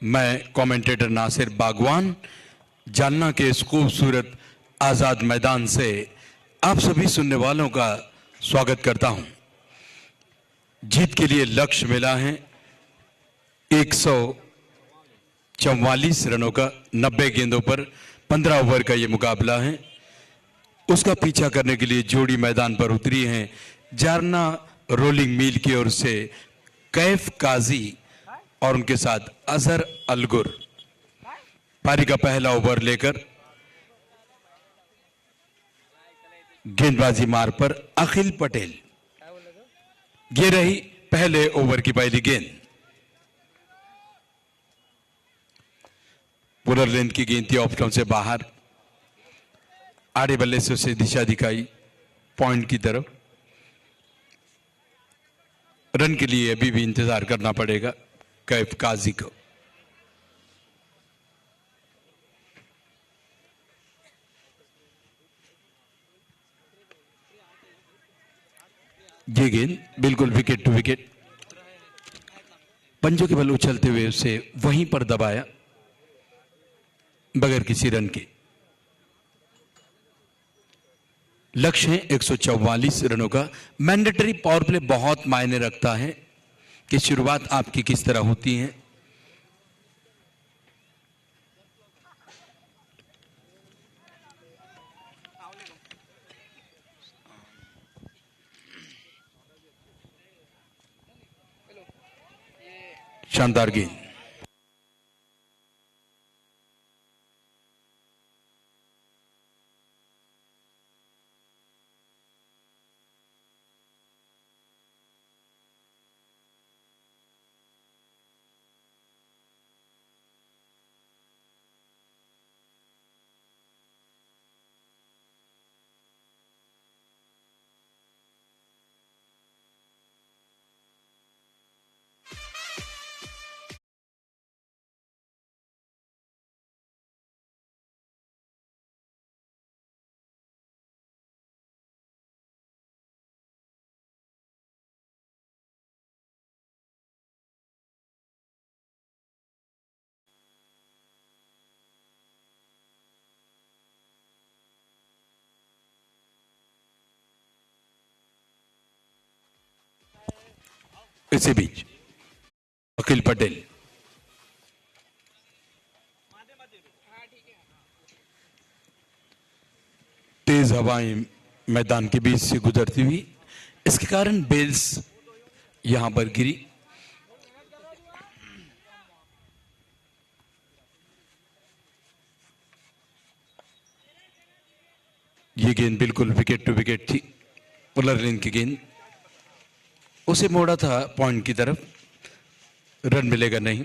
मैं कमेंटेटर नासिर बागवान जालना के इस खूबसूरत आज़ाद मैदान से आप सभी सुनने वालों का स्वागत करता हूं। जीत के लिए लक्ष्य मिला है 144 रनों का। 90 गेंदों पर 15 ओवर का ये मुकाबला है। उसका पीछा करने के लिए जोड़ी मैदान पर उतरी हैं जालना रोलिंग मिल की ओर से कैफ काजी और उनके साथ अजहर अलगुर। पारी का पहला ओवर लेकर गेंदबाजी मार पर अखिल पटेल। ये रही पहले ओवर की पहली गेंद। पुलर लेंथ की गेंद थी, ऑफ स्टंप से बाहर। आड़े बल्ले से उसे दिशा दिखाई पॉइंट की तरफ। रन के लिए अभी भी इंतजार करना पड़ेगा कैफ काजी को। ये गेंद बिल्कुल विकेट टू विकेट। पंजों के बल उछलते हुए उसे वहीं पर दबाया बगैर किसी रन के। लक्ष्य है 144 रनों का। मैंडेटरी पावर प्ले बहुत मायने रखता है कि शुरुआत आपकी किस तरह होती है। शानदार गेंद। इसी बीच अखिल पटेल तेज हवाएं मैदान के बीच से गुजरती हुई, इसके कारण बेल्स यहां पर गिरी। ये गेंद बिल्कुल विकेट टू विकेट थी। पुलर लेन की गेंद, उसे मोड़ा था पॉइंट की तरफ। रन मिलेगा नहीं।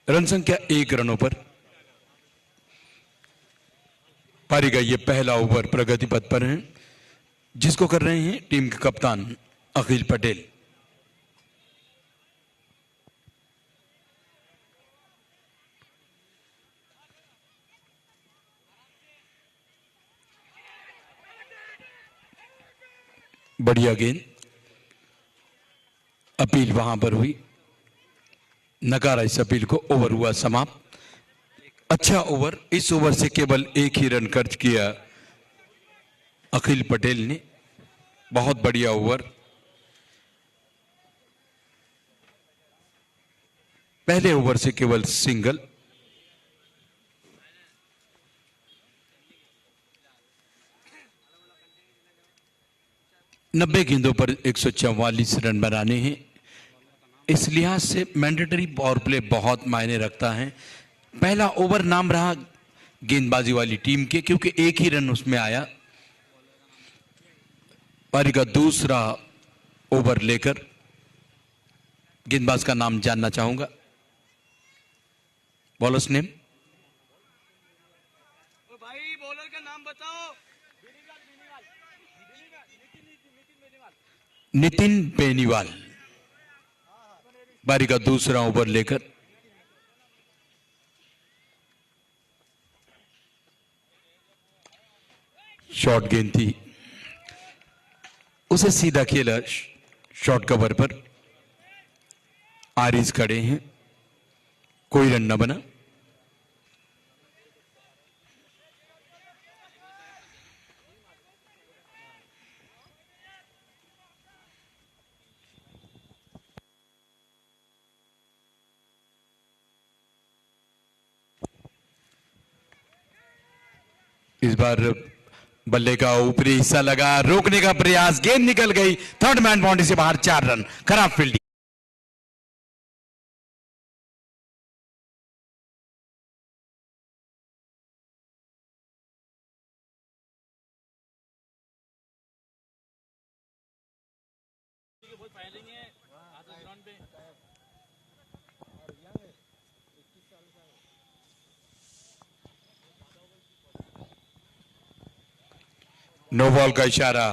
रन संख्या 1 रनों पर। पारी का ये पहला ओवर प्रगति पथ पर है, जिसको कर रहे हैं टीम के कप्तान अखिल पटेल। बढ़िया गेंद। अपील वहां पर हुई, नकारा इस अपील को। ओवर हुआ समाप्त। अच्छा ओवर। इस ओवर से केवल एक ही रन खर्च किया अखिल पटेल ने। बहुत बढ़िया ओवर। पहले ओवर से केवल सिंगल। नब्बे गेंदों पर 144 रन बनाने हैं। इस लिहाज से मैंडेटरी पावर प्ले बहुत मायने रखता है। पहला ओवर नाम रहा गेंदबाजी वाली टीम के, क्योंकि एक ही रन उसमें आया। पारी का दूसरा ओवर लेकर गेंदबाज का नाम जानना चाहूंगा। Bowlers name. भाई बॉलर का नाम बताओ। नितिन बेनीवाल। पारी का दूसरा ओवर लेकर शॉर्ट गेंद थी, उसे सीधा खेला शॉर्ट कवर पर। आरिज खड़े हैं। कोई रन न बना। इस बार बल्ले का ऊपरी हिस्सा लगा, रोकने का प्रयास, गेंद निकल गई, थर्ड मैन बाउंड्री से बाहर, 4 रन। खराब फील्डिंग। नो बॉल का इशारा।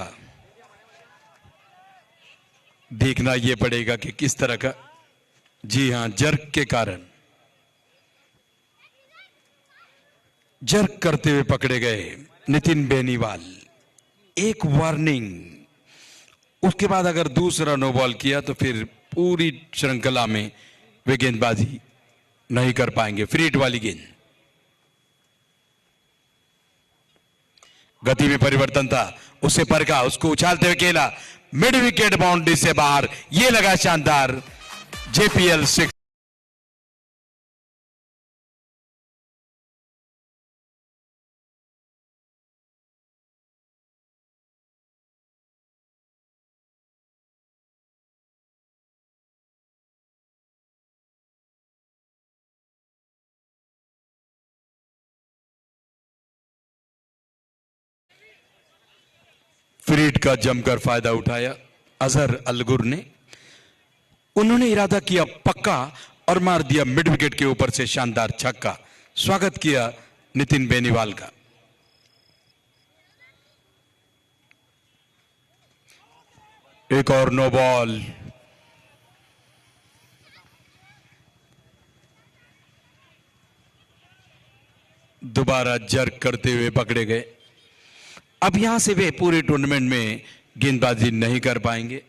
देखना यह पड़ेगा कि किस तरह का, जी हां, जर्क के कारण, जर्क करते हुए पकड़े गए नितिन बेनीवाल। एक वार्निंग, उसके बाद अगर दूसरा नो बॉल किया तो फिर पूरी श्रृंखला में वे गेंदबाजी नहीं कर पाएंगे। फ्री हिट वाली गेंद। गति में परिवर्तन था, उसे परखा, उसको उछालते हुए खेला, मिड विकेट बाउंड्री से बाहर। यह लगा शानदार। जेपीएल 6। फ्री हिट का जमकर फायदा उठाया अजहर अलगुर ने। उन्होंने इरादा किया पक्का और मार दिया मिड विकेट के ऊपर से शानदार छक्का। स्वागत किया नितिन बेनीवाल का। एक और नो बॉल। दोबारा जर्क करते हुए पकड़े गए। अब यहां से वे पूरे टूर्नामेंट में गेंदबाजी नहीं कर पाएंगे।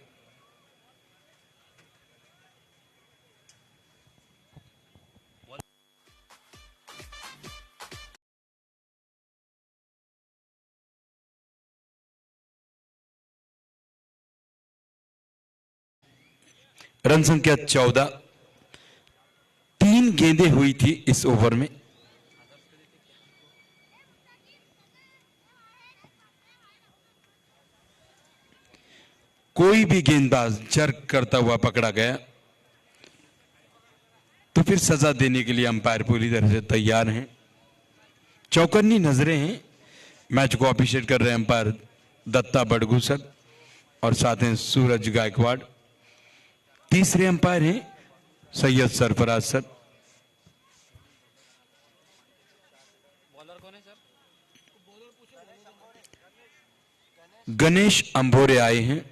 रन संख्या 14। 3 गेंदें हुई थी इस ओवर में। कोई भी गेंदबाज जर्क करता हुआ पकड़ा गया तो फिर सजा देने के लिए अंपायर पूरी तरह से तैयार हैं। चौकन्नी नजरें हैं। मैच को अप्रिशिएट कर रहे हैं अंपायर दत्ता बड़गूसर और साथ हैं सूरज गायकवाड़। तीसरे अंपायर हैं सैयद सरफराज सर। गणेश अंभोरे आए हैं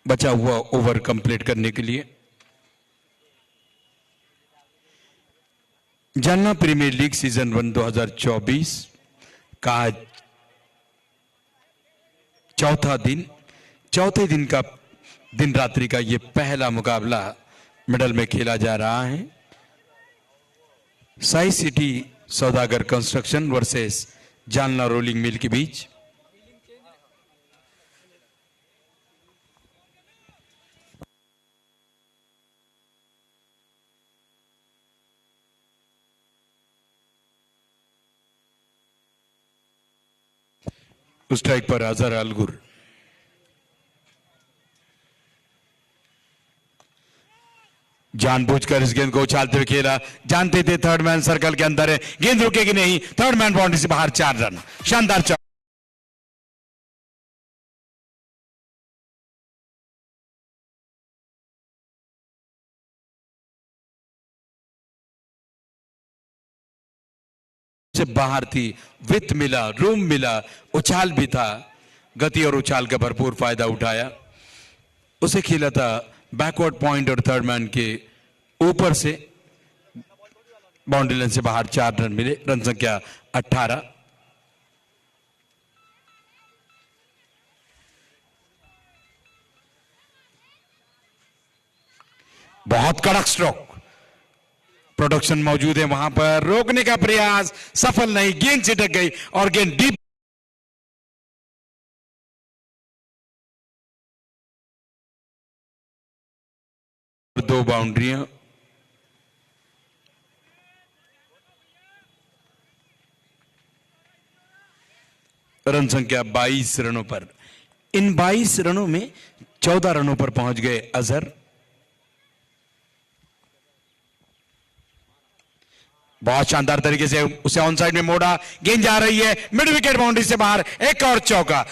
बचा हुआ ओवर कंप्लीट करने के लिए। जालना प्रीमियर लीग सीजन 1 2024 का चौथे दिन का दिन रात्रि का यह पहला मुकाबला मिडल में खेला जा रहा है। साई सिटी सौदागर construction versus Jalna rolling mill के बीच। स्ट्राइक पर अजहर अलगुर। जानबूझकर इस गेंद को उछालते हुए खेला, जानते थे थर्ड मैन सर्कल के अंदर है, गेंद रुकेगी नहीं, थर्ड मैन बाउंड्री से बाहर, 4 रन। शानदार से बाहर थी, विथ मिला, रूम मिला, उछाल भी था। गति और उछाल का भरपूर फायदा उठाया। उसे खेला था बैकवर्ड पॉइंट और थर्ड मैन के ऊपर से बाउंड्री लाइन से बाहर, 4 रन मिले। रन संख्या 18। बहुत कड़क स्ट्रोक। प्रोडक्शन मौजूद है वहां पर, रोकने का प्रयास सफल नहीं, गेंद छिटक गई और गेंद डीप। दो बाउंड्रियां, रन संख्या 22 रनों पर। इन 22 रनों में 14 रनों पर पहुंच गए अजहर। बहुत शानदार तरीके से उसे ऑन साइड में मोड़ा, गेंद जा रही है मिड विकेट बाउंड्री से बाहर, एक और चौका।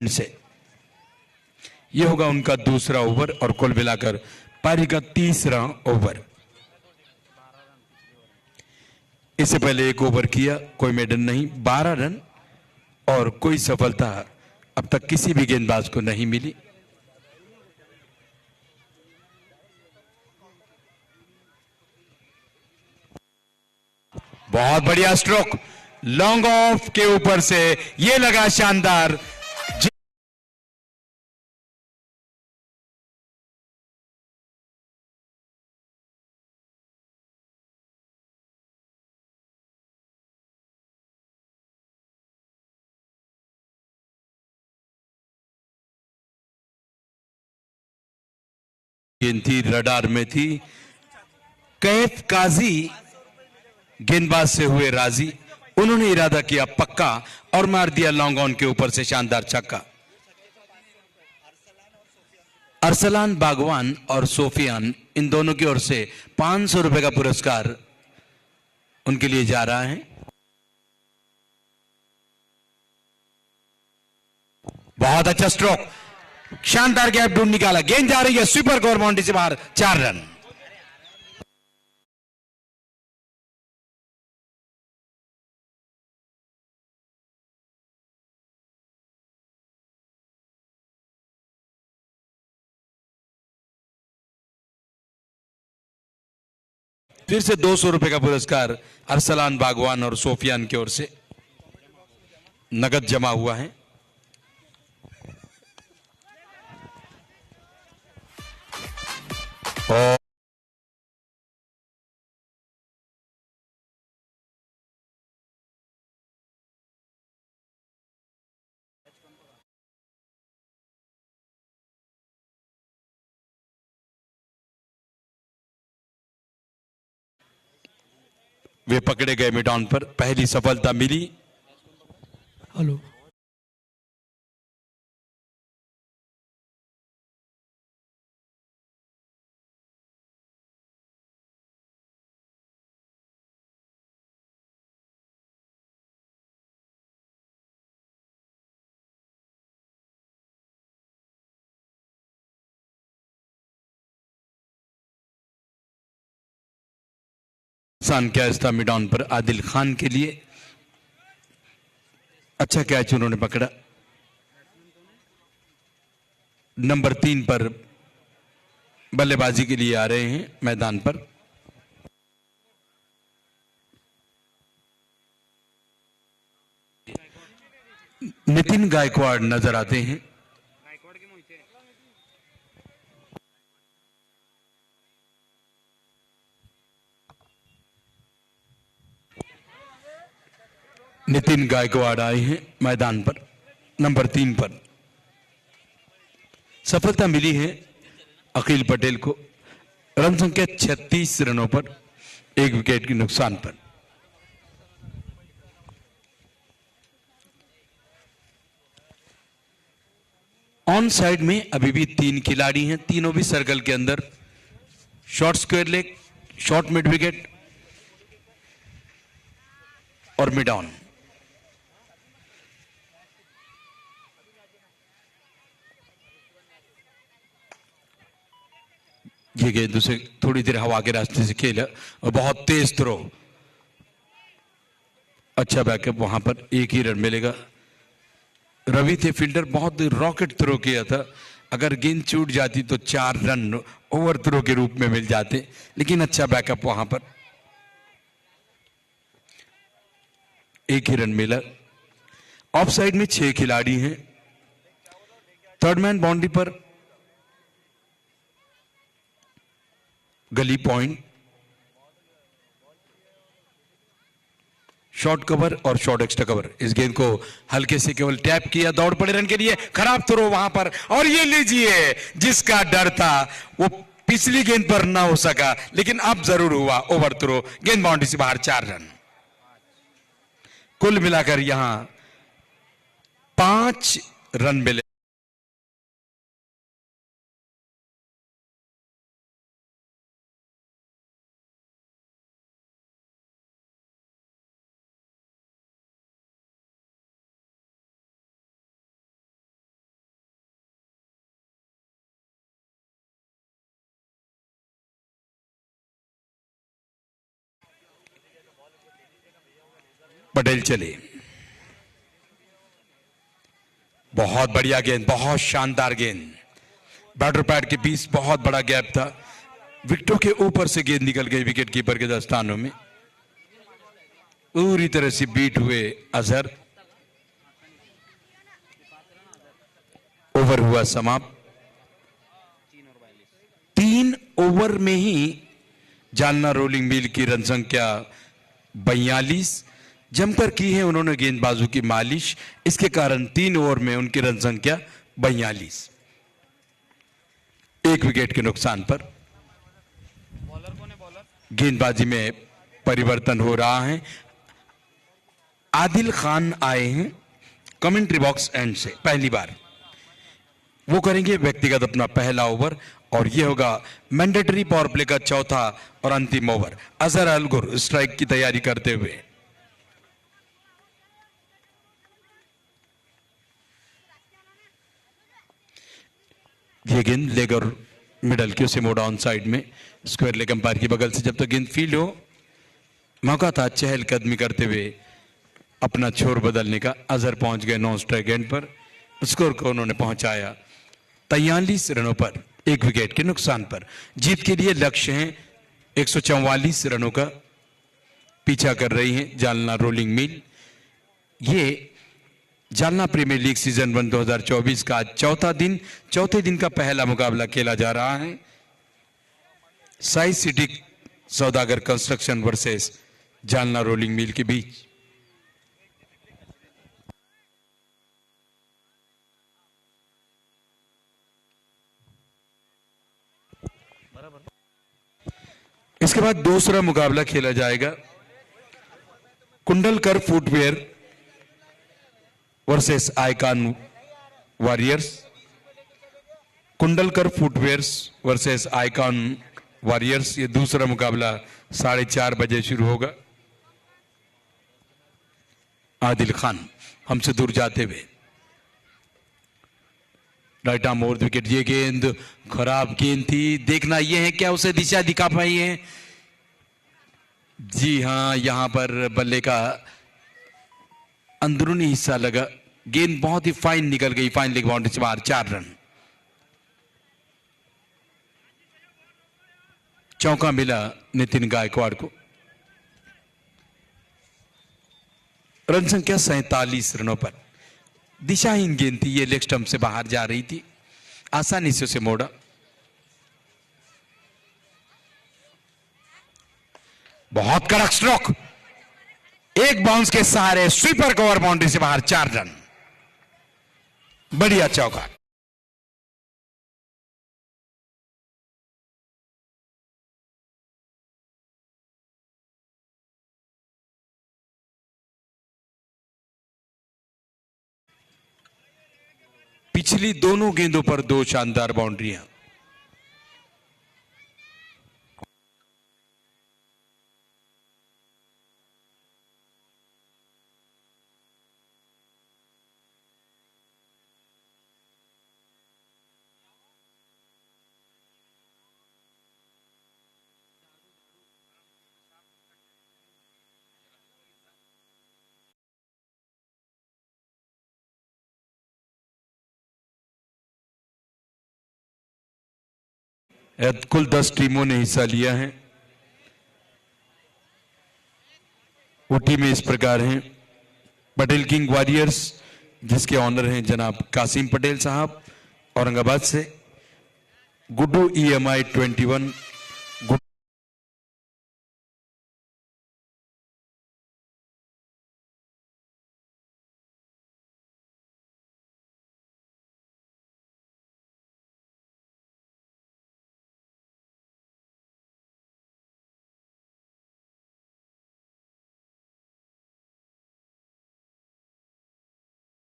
से यह होगा उनका दूसरा ओवर और कुल मिलाकर पारी का तीसरा ओवर। इससे पहले एक ओवर किया, कोई मेडन नहीं, 12 रन और कोई सफलता अब तक किसी भी गेंदबाज को नहीं मिली। बहुत बढ़िया स्ट्रोक, लॉन्ग ऑफ के ऊपर से यह लगा शानदार। गेंद थी, रडार में थी, कैफ काजी गेंदबाज से हुए राजी, उन्होंने इरादा किया पक्का और मार दिया लॉन्ग ऑन के ऊपर से शानदार छक्का। अरसलान बागवान और सोफियान, इन दोनों की ओर से 500 रुपए का पुरस्कार उनके लिए जा रहा है। बहुत अच्छा स्ट्रोक, शानदार गैप ढूंढ निकाला, गेंद जा रही है सुपर कवर बाउंड्री से बाहर, 4 रन। फिर से 200 रुपए का पुरस्कार अरसलान बागवान और सोफियान की ओर से नगद जमा हुआ है। और वे पकड़े गए मिडाउन पर, पहली सफलता मिली। हेलो, नुकसान कैच था मिडाउन पर आदिल खान के लिए, अच्छा कैच उन्होंने पकड़ा। नंबर 3 पर बल्लेबाजी के लिए आ रहे हैं मैदान पर। नितिन गायकवाड़ नजर आते हैं। नितिन गायकवाड़ आए हैं मैदान पर नंबर 3 पर। सफलता मिली है अखिल पटेल को, रन संख्या 36 रनों पर, 1 विकेट के नुकसान पर। ऑन साइड में अभी भी 3 खिलाड़ी हैं, तीनों भी सर्कल के अंदर। Short square leg, short mid wicket और मिड ऑन। ये गेंद उसे थोड़ी देर हवा के रास्ते से खेला और बहुत तेज थ्रो, अच्छा बैकअप, वहां पर एक ही रन मिलेगा। रवि थे फील्डर, बहुत रॉकेट थ्रो किया था, अगर गेंद छूट जाती तो 4 रन ओवर थ्रो के रूप में मिल जाते, लेकिन अच्छा बैकअप वहां पर, एक ही रन मिला। ऑफ साइड में 6 खिलाड़ी हैं, थर्ड मैन बाउंड्री पर गली पॉइंट, शॉर्ट कवर और शॉर्ट एक्स्ट्रा कवर। इस गेंद को हल्के से केवल टैप किया, दौड़ पड़े रन के लिए, खराब थ्रो वहां पर, और ये लीजिए जिसका डर था वो पिछली गेंद पर ना हो सका, लेकिन अब जरूर हुआ ओवर थ्रो, गेंद बाउंड्री से बाहर, 4 रन। कुल मिलाकर यहां 5 रन मिले। पटेल चले, बहुत बढ़िया गेंद, बहुत शानदार गेंद, बैटर पैड के बीच बहुत बड़ा गैप था, विकेटों के ऊपर से गेंद निकल गई विकेट कीपर के दस्तानों में, पूरी तरह से बीट हुए अजहर। ओवर हुआ समाप्त। 3 ओवर में ही जालना रोलिंग मिल की रन संख्या 42, जमकर की है उन्होंने गेंदबाजों की मालिश, इसके कारण 3 ओवर में उनकी रन संख्या 42, 1 विकेट के नुकसान पर। गेंदबाजी में परिवर्तन हो रहा है, आदिल खान आए हैं कमेंट्री बॉक्स एंड से, पहली बार वो करेंगे व्यक्तिगत अपना पहला ओवर, और यह होगा मैंडेटरी पावर प्ले का चौथा और अंतिम ओवर। अजहर अलगुर स्ट्राइक की तैयारी करते हुए, ये गेंद लेग और मिडल की उसे मोड़ा ऑन साइड में, स्क्वायर लेग अंपायर की बगल से जब तक गेंद फील्ड हो, मौका था चहलकदमी करते हुए अपना छोर बदलने का। अजहर पहुंच गए नॉन स्ट्राइक एंड पर, स्कोर को उन्होंने पहुंचाया 43 रनों पर, 1 विकेट के नुकसान पर। जीत के लिए लक्ष्य है 144 रनों का, पीछा कर रही है जालना रोलिंग मिल। ये जालना प्रीमियर लीग सीजन 1 2024 का चौथा दिन, चौथे दिन का पहला मुकाबला खेला जा रहा है। साई सिटी सौदागर construction versus Jalna rolling mill के बीच। इसके बाद दूसरा मुकाबला खेला जाएगा Kundalkar footwear versus icon warriors. Kundalkar footwears versus icon warriors, ये दूसरा मुकाबला 4:30 बजे शुरू होगा। आदिल खान हमसे दूर जाते हुए, राइट आर्म ओवर विकेट। ये गेंद खराब गेंद थी, देखना यह है क्या उसे दिशा दिखा पाई है। जी हां, यहां पर बल्ले का अंदरूनी हिस्सा लगा, गेंद बहुत ही फाइन निकल गई, फाइन लेग बाउंड्री से बाहर, 4 रन। चौका मिला नितिन गायकवाड़ को। रन संख्या 47 रनों पर। दिशाहीन गेंद थी, ये लेग स्टंप से बाहर जा रही थी, आसानी से उसे मोड़ा। बहुत कड़क स्ट्रोक, एक बाउंस के सहारे स्वीपर कवर बाउंड्री से बाहर, 4 रन। बढ़िया चौका। पिछली दोनों गेंदों पर 2 शानदार बाउंड्रियां। कुल 10 टीमों ने हिस्सा लिया है। वो टीमें इस प्रकार हैं: पटेल किंग वॉरियर्स, जिसके ऑनर हैं जनाब कासिम पटेल साहब औरंगाबाद से। गुड्डू EMI 21,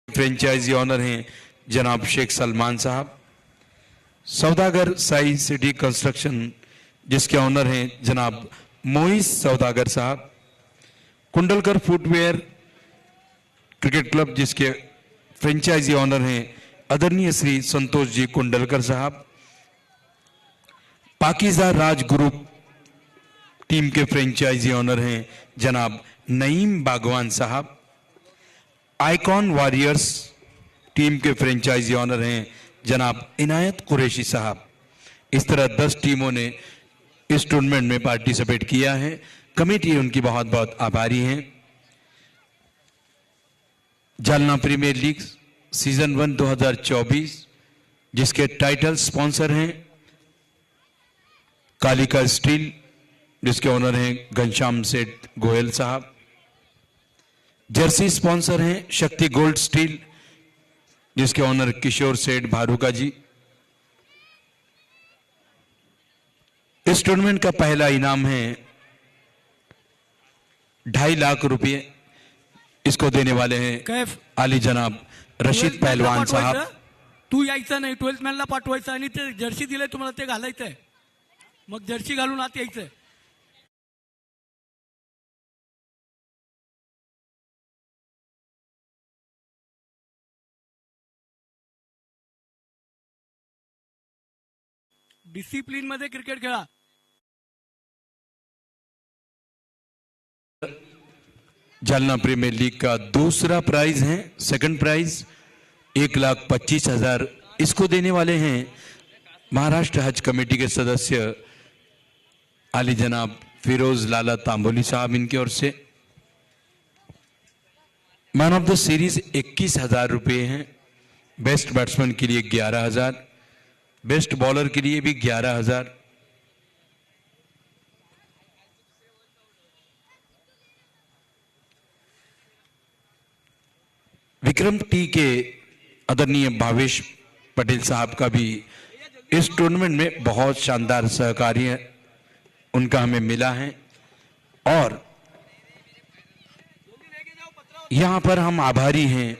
फ्रेंचाइजी ऑनर हैं जनाब शेख सलमान साहब। सौदागर साई सिटी कंस्ट्रक्शन, जिसके ऑनर हैं जनाब मोइस सौदागर साहब। कुंडलकर फुटवेयर क्रिकेट क्लब, जिसके फ्रेंचाइजी ऑनर हैं आदरणीय श्री संतोष जी कुंडलकर साहब। पाकिजा राज ग्रुप टीम के फ्रेंचाइजी ऑनर हैं जनाब नईम बागवान साहब। आइकॉन वॉरियर्स टीम के फ्रेंचाइजी ऑनर हैं जनाब इनायत कुरैशी साहब। इस तरह 10 टीमों ने इस टूर्नामेंट में पार्टिसिपेट किया है। कमेटी उनकी बहुत बहुत आभारी है। जालना प्रीमियर लीग सीजन 1 2024, जिसके टाइटल स्पॉन्सर हैं कालिका स्टील, जिसके ओनर हैं घनश्याम सेठ गोयल साहब। जर्सी स्पॉन्सर हैं शक्ति गोल्ड स्टील, जिसके ओनर किशोर सेठ भारूका जी। इस टूर्नामेंट का पहला इनाम है 2.5 लाख रुपए। इसको देने वाले हैं कैफ आली जनाब रशीद पहलवान साहब। तू यायचं नाही, 12th मॅनला पाठवायचं आणि ते जर्सी दिले तुम्हाला ते घालायचंय, मग जर्सी घालून आत यायचंय. डिसिप्लिन मध्ये क्रिकेट खेळा. जालना प्रीमियर लीग का दूसरा प्राइज है, सेकंड प्राइज 1,25,000। इसको देने वाले हैं महाराष्ट्र हज कमेटी के सदस्य आली जनाब फिरोज लाला तांबोली साहब, इनकी ओर से। मैन ऑफ द सीरीज 21,000 रुपए हैं। बेस्ट बैट्समैन के लिए 11,000, बेस्ट बॉलर के लिए भी 11,000। विक्रम टी के आदरणीय भावेश पटेल साहब का भी इस टूर्नामेंट में बहुत शानदार सहकार्य उनका हमें मिला है। और यहां पर हम आभारी हैं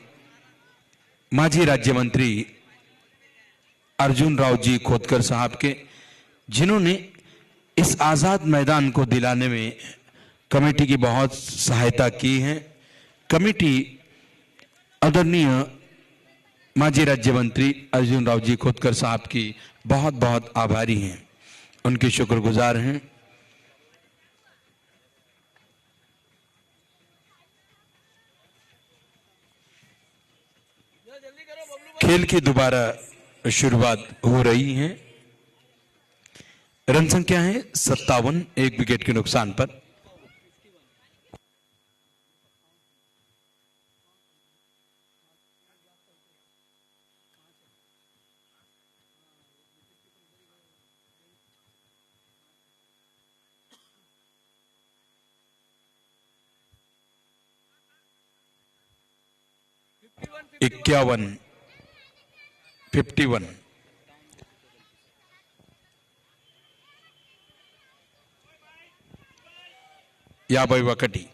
माजी राज्य मंत्री अर्जुन राव जी खोदकर साहब के, जिन्होंने इस आजाद मैदान को दिलाने में कमेटी की बहुत सहायता की है। कमेटी आदरणीय माजी राज्य मंत्री अर्जुन राव जी खोदकर साहब की बहुत बहुत आभारी हैं, उनके शुक्रगुजार हैं। खेल की दोबारा शुरुआत हो रही है। रन संख्या है 57, 1 विकेट के नुकसान पर। इक्यावन 51 51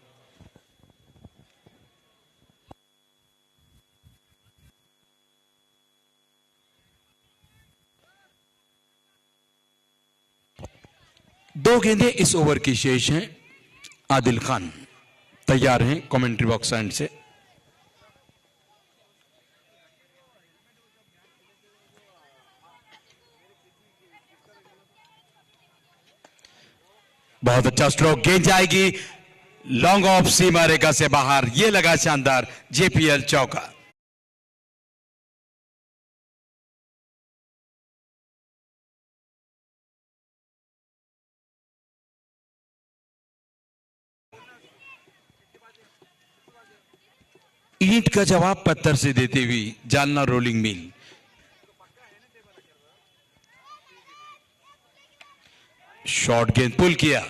दो गेंदें इस ओवर की शेष हैं। आदिल खान तैयार हैं कमेंट्री बॉक्स एंड से। बहुत अच्छा स्ट्रोक, गेंद जाएगी लॉन्ग ऑफ सीमा रेखा से बाहर। यह लगा शानदार JPL चौका। ईंट का जवाब पत्थर से देते हुए जालना रोलिंग मिल। शॉर्ट गेंद पुल किया,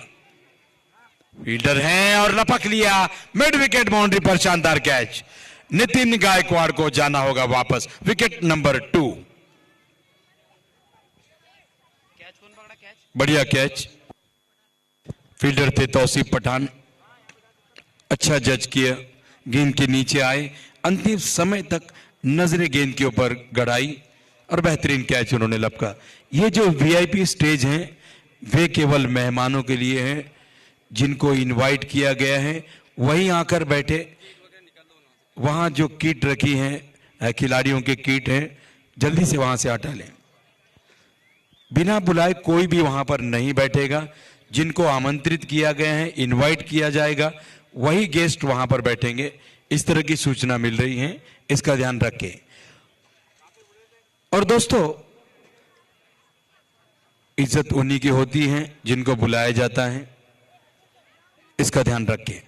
फील्डर हैं और लपक लिया मिड विकेट बाउंड्री पर। शानदार कैच, नितिन गायकवाड़ को जाना होगा वापस। Wicket number 2। बढ़िया कैच, फील्डर थे तौसीफ पठान, अच्छा जज किया, गेंद के नीचे आए, अंतिम समय तक नजरें गेंद के ऊपर गड़ाई और बेहतरीन कैच उन्होंने लपका। ये जो वीआईपी स्टेज हैं वे केवल मेहमानों के लिए हैं, जिनको इनवाइट किया गया है वहीं आकर बैठे। वहां जो किट रखी है खिलाड़ियों के किट हैं, जल्दी से वहां से हटा लें। बिना बुलाए कोई भी वहां पर नहीं बैठेगा। जिनको आमंत्रित किया गया है, इनवाइट किया जाएगा, वही गेस्ट वहां पर बैठेंगे। इस तरह की सूचना मिल रही है, इसका ध्यान रखें। और दोस्तों, इज्जत उन्हीं की होती है जिनको बुलाया जाता है, इसका ध्यान रखें।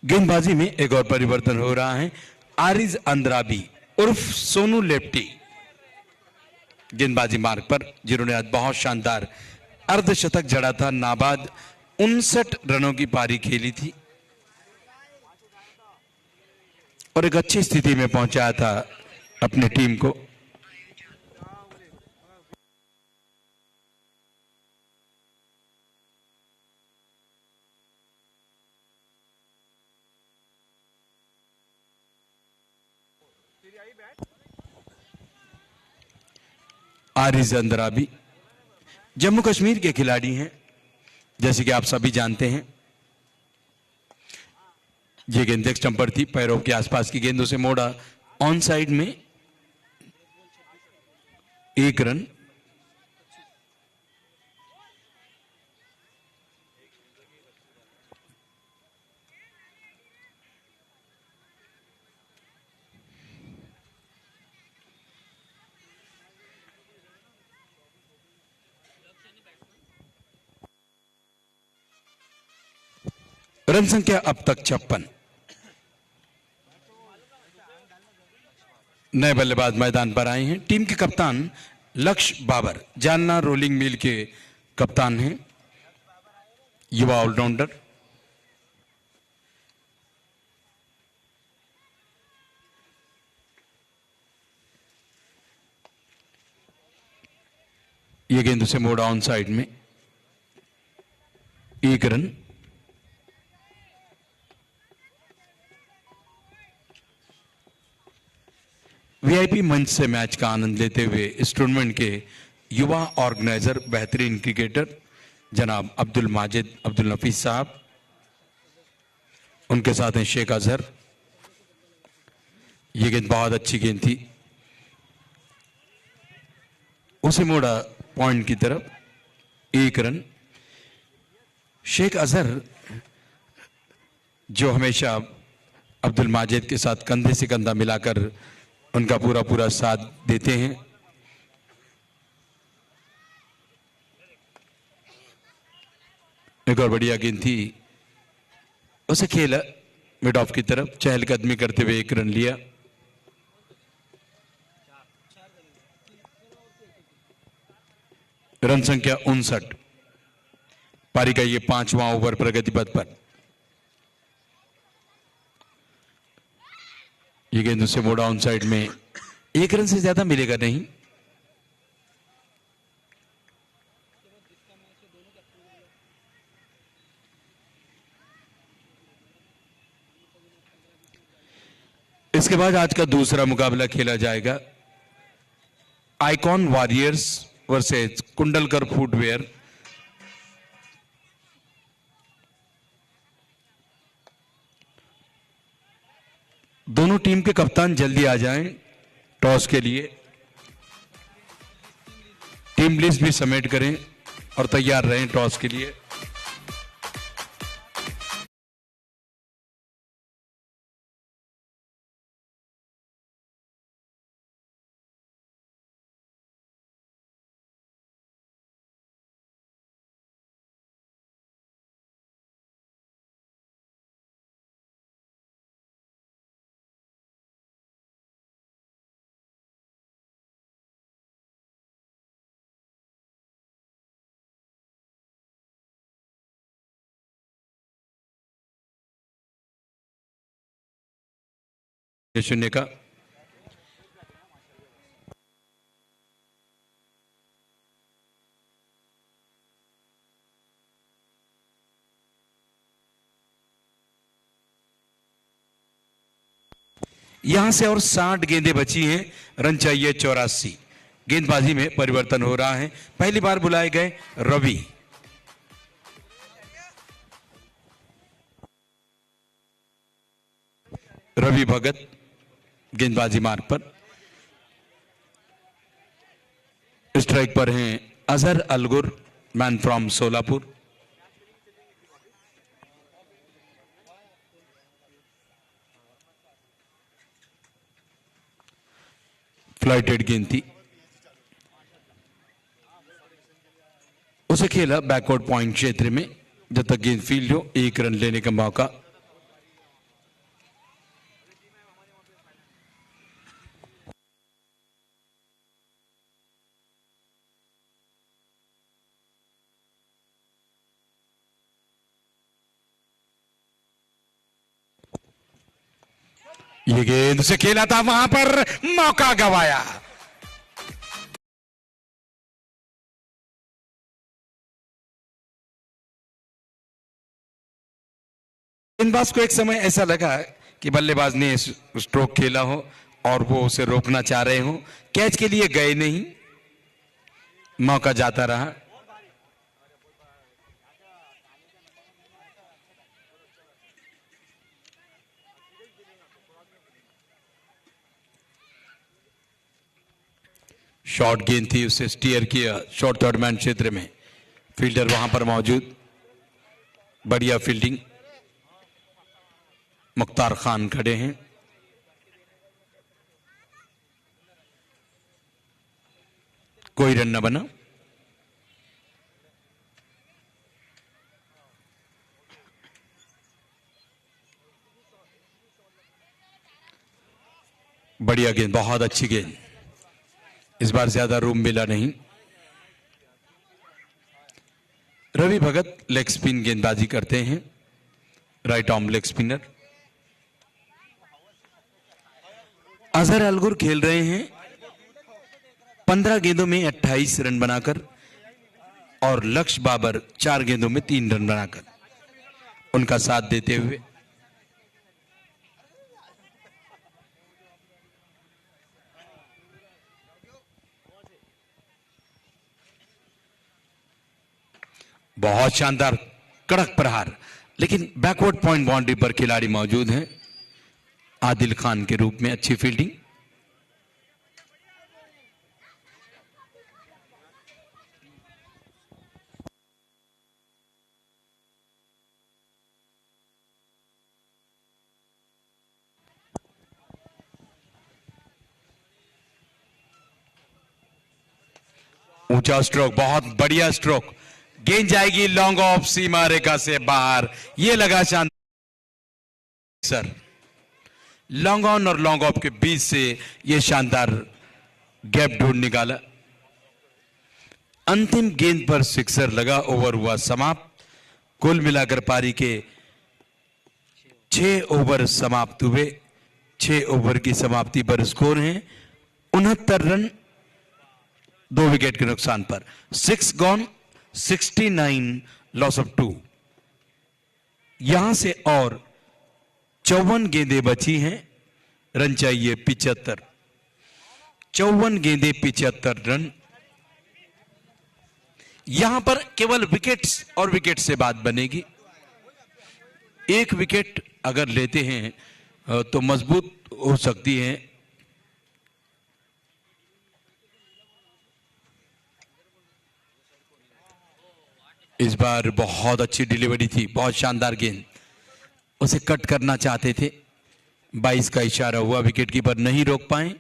गेंदबाजी में एक और परिवर्तन हो रहा है। आरिज अंद्राबी उर्फ सोनू लेप्टी गेंदबाजी मार्ग पर, जिन्होंने आज बहुत शानदार अर्धशतक जड़ा था। नाबाद 59 रनों की पारी खेली थी और एक अच्छी स्थिति में पहुंचाया था अपनी टीम को। आरिज अंद्राबी जम्मू कश्मीर के खिलाड़ी हैं, जैसे कि आप सभी जानते हैं। ये गेंद एक स्टंपर थी, पैरों के आसपास की गेंदों से मोड़ा, ऑन साइड में 1 रन। रन संख्या अब तक 56। नए बल्लेबाज मैदान पर आए हैं। टीम के कप्तान लक्ष्य बाबर जालना रोलिंग मिल के कप्तान हैं, युवा ऑलराउंडर। ये गेंद उसे मोड़ा ऑन साइड में, 1 रन। वीआईपी मंच से मैच का आनंद लेते हुए इस टूर्नामेंट के युवा ऑर्गेनाइजर, बेहतरीन क्रिकेटर जनाब अब्दुल माजिद अब्दुल नफीस साहब, उनके साथ हैं शेख अजहर। ये गेंद बहुत अच्छी गेंद थी, उसे मोड़ा पॉइंट की तरफ, 1 रन। शेख अजहर जो हमेशा अब्दुल माजिद के साथ कंधे से कंधा मिलाकर उनका पूरा साथ देते हैं। एक और बढ़िया गेंद थी, उसे खेला मिड ऑफ की तरफ, चहलकदमी करते हुए 1 रन लिया। रन संख्या 59। पारी का ये 5वां ओवर प्रगति पथ पर। ये गेंद उसे मोड़ा ऑन साइड में, 1 रन से ज्यादा मिलेगा नहीं। इसके बाद आज का दूसरा मुकाबला खेला जाएगा। Icon warriors versus Kundalkar footwear. दोनों टीम के कप्तान जल्दी आ जाएं टॉस के लिए। टीम लिस्ट भी सबमिट करें और तैयार रहें टॉस के लिए। शून्य का यहां से और 60 गेंदें बची हैं, रन चाहिए 84। गेंदबाजी में परिवर्तन हो रहा है। पहली बार बुलाए गए रवि। रवि भगत गेंदबाजी मार्ग पर। स्ट्राइक पर हैं Azhar Algur, man from Solapur. Flighted गेंद थी, उसे खेला बैकवर्ड पॉइंट क्षेत्र में। जब तक गेंद फील्ड हो, 1 रन लेने का मौका। ये गेंद से खेला था, वहां पर मौका गंवाया। गेंदबाज को एक समय ऐसा लगा कि बल्लेबाज ने स्ट्रोक खेला हो और वो उसे रोकना चाह रहे हो, कैच के लिए गए नहीं, मौका जाता रहा। शॉर्ट गेंद थी, उसे स्टीयर किया शॉर्ट थर्ड मैन क्षेत्र में। फील्डर वहां पर मौजूद, बढ़िया फील्डिंग। मुख्तार खान खड़े हैं। कोई रन न बना। बढ़िया गेंद, बहुत अच्छी गेंद। इस बार ज्यादा रूम मिला नहीं। रवि भगत लेग स्पिन गेंदबाजी करते हैं, right arm leg spinner. Azhar Algur खेल रहे हैं 15 गेंदों में 28 रन बनाकर, और लक्ष्य बाबर 4 गेंदों में 3 रन बनाकर उनका साथ देते हुए। बहुत शानदार कड़क प्रहार, लेकिन बैकवर्ड पॉइंट बाउंड्री पर खिलाड़ी मौजूद हैं आदिल खान के रूप में। अच्छी फील्डिंग। ऊंचा स्ट्रोक, बहुत बढ़िया स्ट्रोक। गेंद जाएगी लॉन्ग ऑफ, सीमा रेखा से बाहर। यह लगा शानदार सर। लॉन्ग ऑन और लॉन्ग ऑफ के बीच से यह शानदार गैप ढूंढ निकाला। अंतिम गेंद पर सिक्सर लगा, ओवर हुआ समाप्त। कुल मिलाकर पारी के 6 ओवर समाप्त हुए। 6 ओवर की समाप्ति पर स्कोर है 69 रन, 2 विकेट के नुकसान पर। 6 गॉन, 69 लॉस ऑफ 2। यहां से और 54 गेंदें बची हैं, रन चाहिए 75। 54 गेंदें 75 रन। यहां पर केवल विकेट्स और विकेट से बात बनेगी। 1 विकेट अगर लेते हैं तो मजबूत हो सकती है। इस बार बहुत अच्छी डिलीवरी थी, बहुत शानदार गेंद, उसे कट करना चाहते थे, 22 का इशारा हुआ, विकेट कीपर नहीं रोक पाए।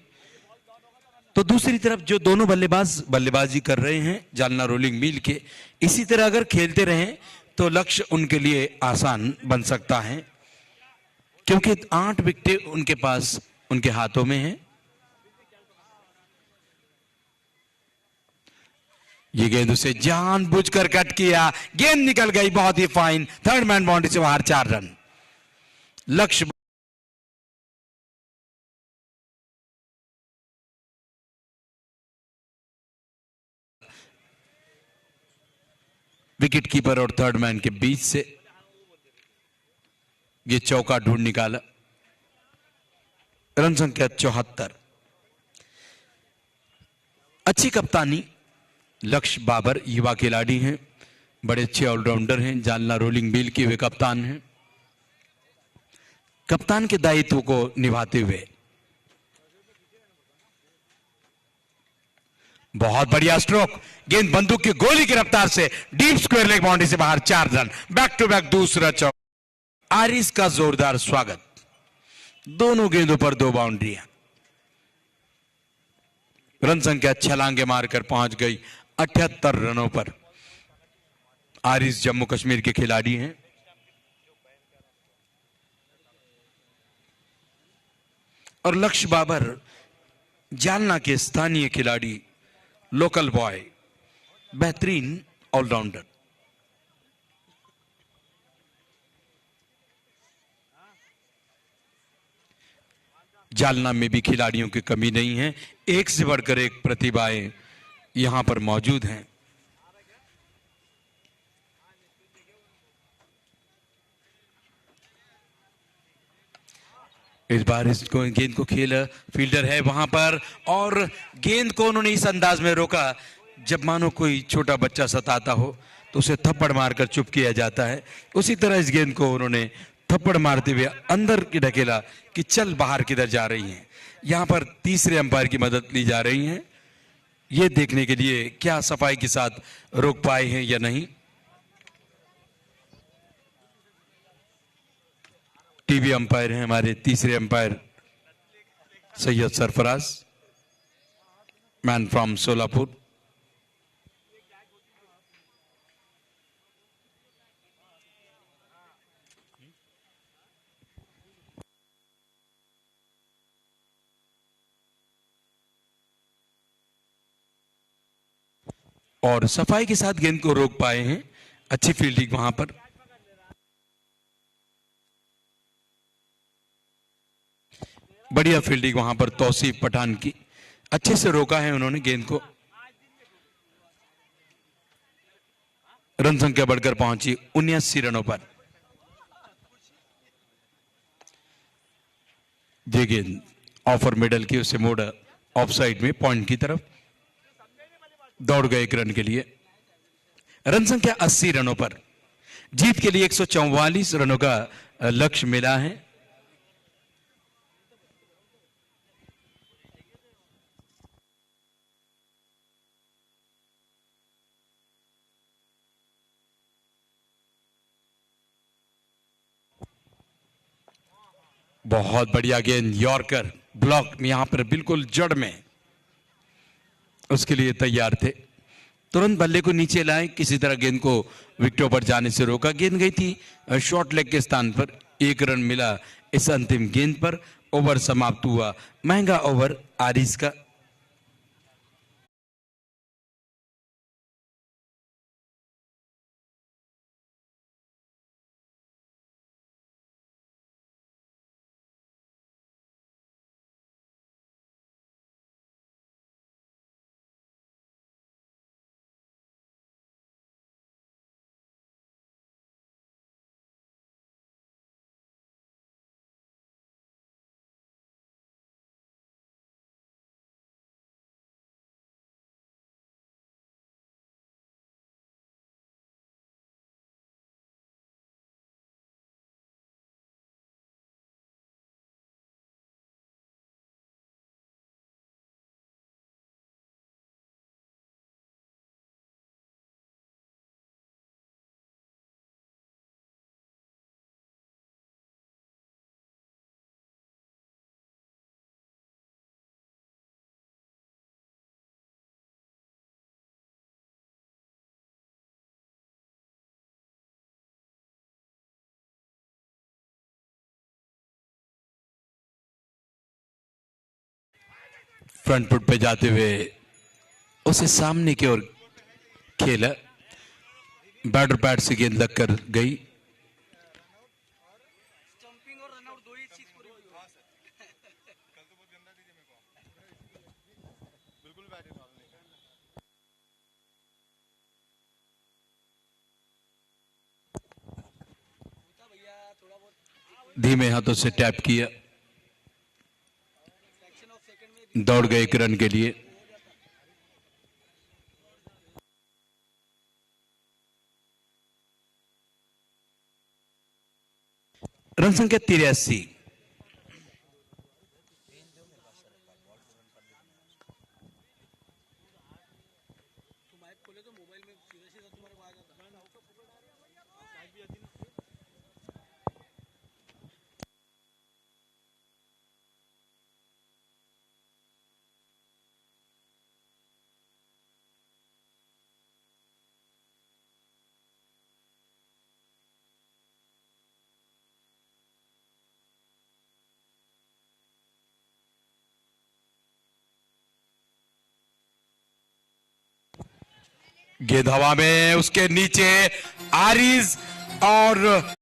तो दूसरी तरफ जो दोनों बल्लेबाज बल्लेबाजी कर रहे हैं जालना रोलिंग मिल के, इसी तरह अगर खेलते रहें तो लक्ष्य उनके लिए आसान बन सकता है, क्योंकि 8 विकेटें उनके पास, उनके हाथों में हैं। ये गेंद उसे जानबूझकर कट किया, गेंद निकल गई, बहुत ही फाइन, थर्ड मैन बाउंड्री से बाहर, 4 रन। लक्ष्य विकेट कीपर और थर्ड मैन के बीच से ये चौका ढूंढ निकाला। रन संख्या 74। अच्छी कप्तानी, लक्ष्य बाबर युवा खिलाड़ी हैं, बड़े अच्छे ऑलराउंडर हैं, जालना रोलिंग मिल के वे कप्तान हैं। कप्तान के दायित्व को निभाते हुए बहुत बढ़िया स्ट्रोक, गेंद बंदूक की गोली की रफ्तार से डीप स्क्वायर लेग बाउंड्री से बाहर, 4 रन। बैक टू बैक दूसरा चौका। आरिस का जोरदार स्वागत, दोनों गेंदों पर 2 बाउंड्रियां। रन संख्या छलांगे मारकर पहुंच गई 78 रनों पर। आरिस जम्मू कश्मीर के खिलाड़ी हैं। और लक्ष्य बाबर जालना के स्थानीय खिलाड़ी, लोकल बॉय, बेहतरीन ऑलराउंडर। जालना में भी खिलाड़ियों की कमी नहीं है, एक से बढ़कर एक प्रतिभाएं यहां पर मौजूद हैं। इस बार इसको गेंद को खेला, फील्डर है वहां पर, और गेंद को उन्होंने इस अंदाज में रोका जब मानो कोई छोटा बच्चा सताता हो तो उसे थप्पड़ मारकर चुप किया जाता है। उसी तरह इस गेंद को उन्होंने थप्पड़ मारते हुए अंदर की ढकेला कि चल बाहर किधर जा रही हैं। यहां पर तीसरे अंपायर की मदद ली जा रही है, यह देखने के लिए क्या सफाई के साथ रोक पाए हैं या नहीं। टीवी अंपायर हैं हमारे तीसरे umpire Syed Sarfaraz, man from Solapur. और सफाई के साथ गेंद को रोक पाए हैं, अच्छी फील्डिंग वहां पर। बढ़िया फील्डिंग वहां पर तौसीफ पठान की, अच्छे से रोका है उन्होंने गेंद को। रन संख्या बढ़कर पहुंची 79 रनों पर। ये गेंद ऑफर मिडल की, उसे मोड़ा ऑफ साइड में पॉइंट की तरफ, दौड़ गए 1 रन के लिए। रन संख्या 80 रनों पर। जीत के लिए 144 रनों का लक्ष्य मिला है। बहुत बढ़िया गेंद, यॉर्कर, ब्लॉक यहां पर बिल्कुल जड़ में, उसके लिए तैयार थे। तुरंत बल्ले को नीचे लाए, किसी तरह गेंद को विकेटों पर जाने से रोका। गेंद गई थी शॉर्ट लेग के स्थान पर, 1 रन मिला इस अंतिम गेंद पर। ओवर समाप्त हुआ, महंगा ओवर आरिस का। फ्रंट फुट पे जाते हुए उसे सामने की ओर खेला, बैटर पैड से गेंद लगकर गई। जंपिंग और रन आउट दो ही चीज पूरी हुई। भैया थोड़ा बहुत धीमे हाथों से टैप किया, फ्रैक्शन ऑफ सेकंड में दौड़ गए एक रन के लिए। रन संख्या 83। तुम ऐप खोले तो मोबाइल में सीधा सीधा तुम्हारे को आ जाता है। गेंद हवा में, उसके नीचे आरिज और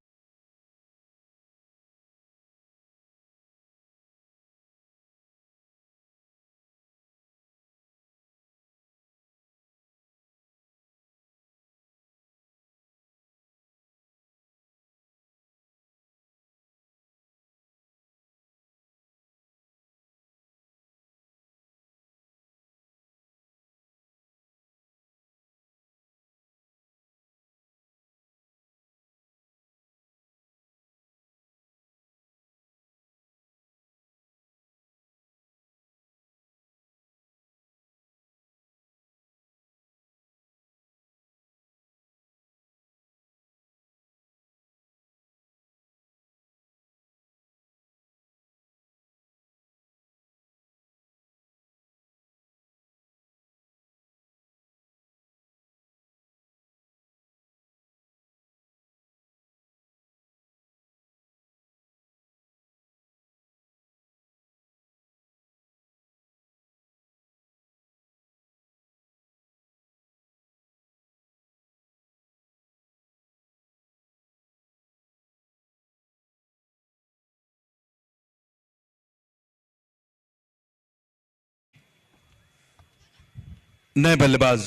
नए बल्लेबाज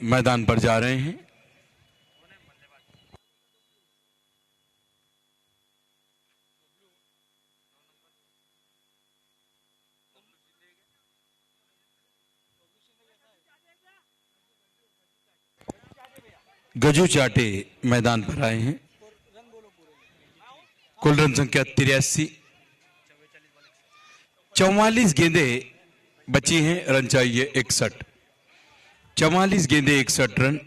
मैदान पर जा रहे हैं। गजू चाटे मैदान पर आए हैं। कुल रन संख्या 83। 44 गेंदें बची हैं, रन चाहिए 61। 44 गेंदें 61 रन।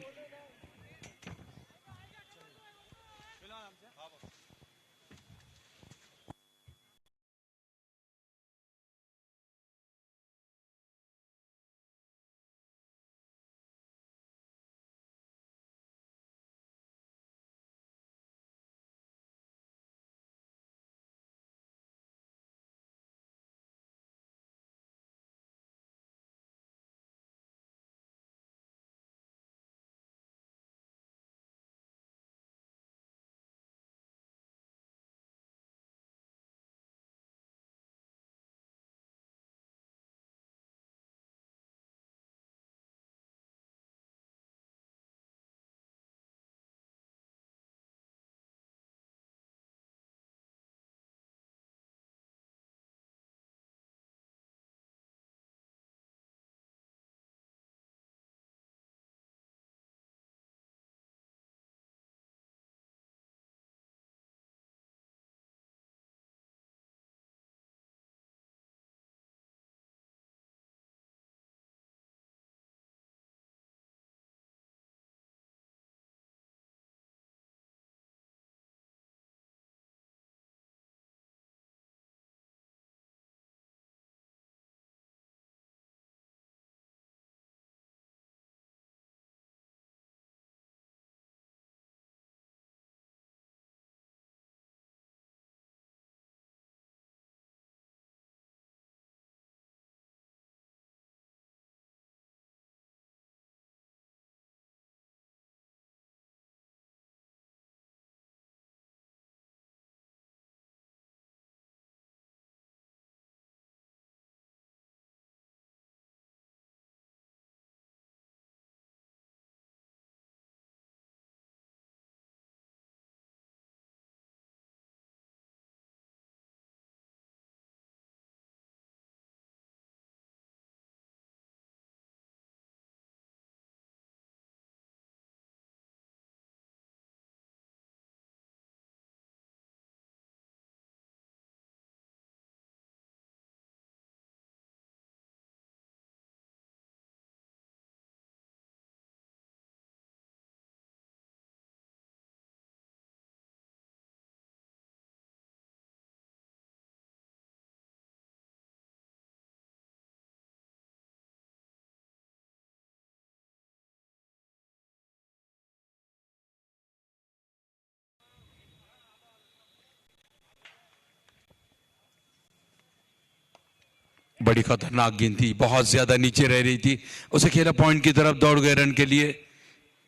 बड़ी खतरनाक गेंद थी, बहुत ज्यादा नीचे रह रही थी, उसे खेला पॉइंट की तरफ, दौड़ गए रन के लिए।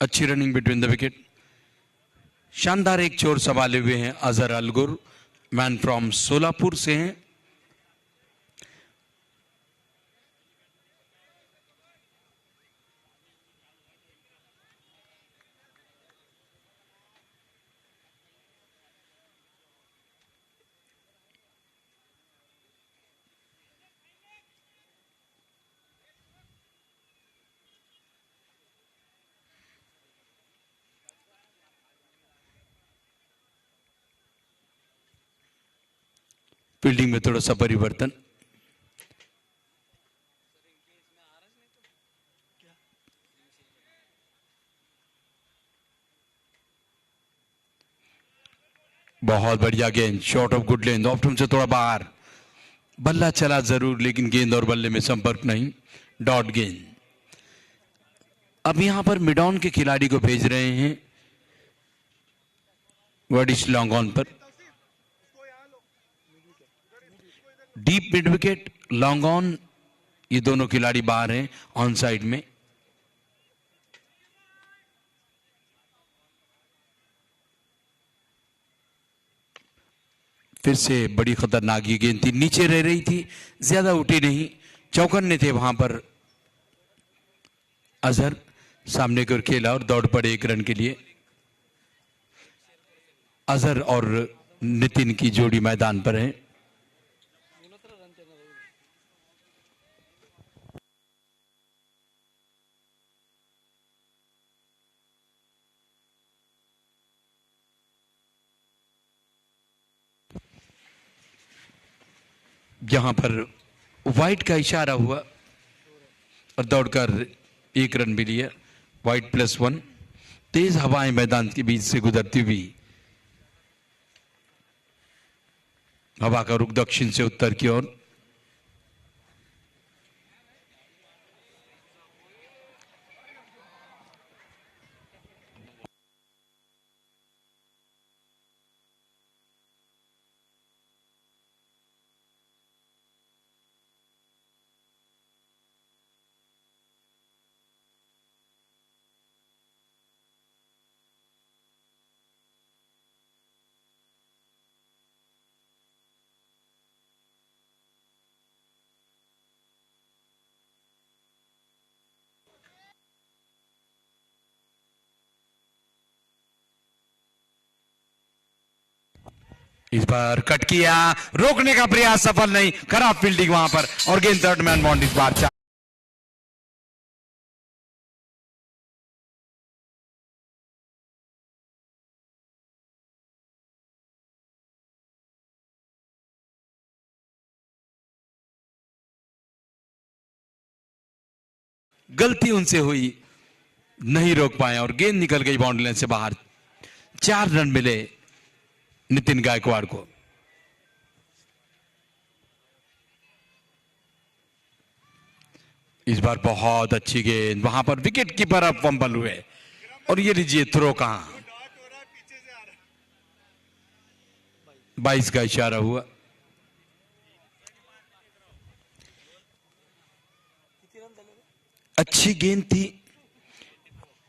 अच्छी रनिंग बिटवीन द विकेट। शानदार एक छोर संभाले हुए हैं अजहर अलगुर, मैन फ्रॉम सोलापुर से हैं। फील्डिंग में थोड़ा सा परिवर्तन। बहुत बढ़िया गेंद, shot of good length, of से थोड़ा बाहर, बल्ला चला जरूर लेकिन गेंद और बल्ले में संपर्क नहीं, डॉट गेंद। अब यहां पर मिड ऑन के खिलाड़ी को भेज रहे हैं वर्डिश लॉन्ग ऑन पर। Deep mid wicket, long on, ये दोनों खिलाड़ी बाहर हैं ऑन साइड में। फिर से बड़ी खतरनाक ये गेंद थी, नीचे रह रही थी, ज्यादा उठी नहीं, चौकन्ने थे वहां पर। अजहर सामने की ओर खेला और दौड़ पड़े एक रन के लिए। अजहर और नितिन की जोड़ी मैदान पर है। यहां पर वाइट का इशारा हुआ और दौड़कर एक रन भी लिया। वाइट +1। तेज हवाएं मैदान के बीच से गुजरती हुई, हवा का रुख दक्षिण से उत्तर की ओर। इस बार कट किया, रोकने का प्रयास सफल नहीं, खराब फील्डिंग वहां पर और गेंद थर्ड मैन बाउंड इस बार। गलती उनसे हुई, नहीं रोक पाए और गेंद निकल गई बाउंड्री लाइन से बाहर। 4 रन मिले नितिन गायकवाड़ को। इस बार बहुत अच्छी गेंद, वहां पर विकेट कीपर अब फंबल हुए और ये लीजिए थ्रो कहां। 22 का इशारा हुआ। अच्छी गेंद थी,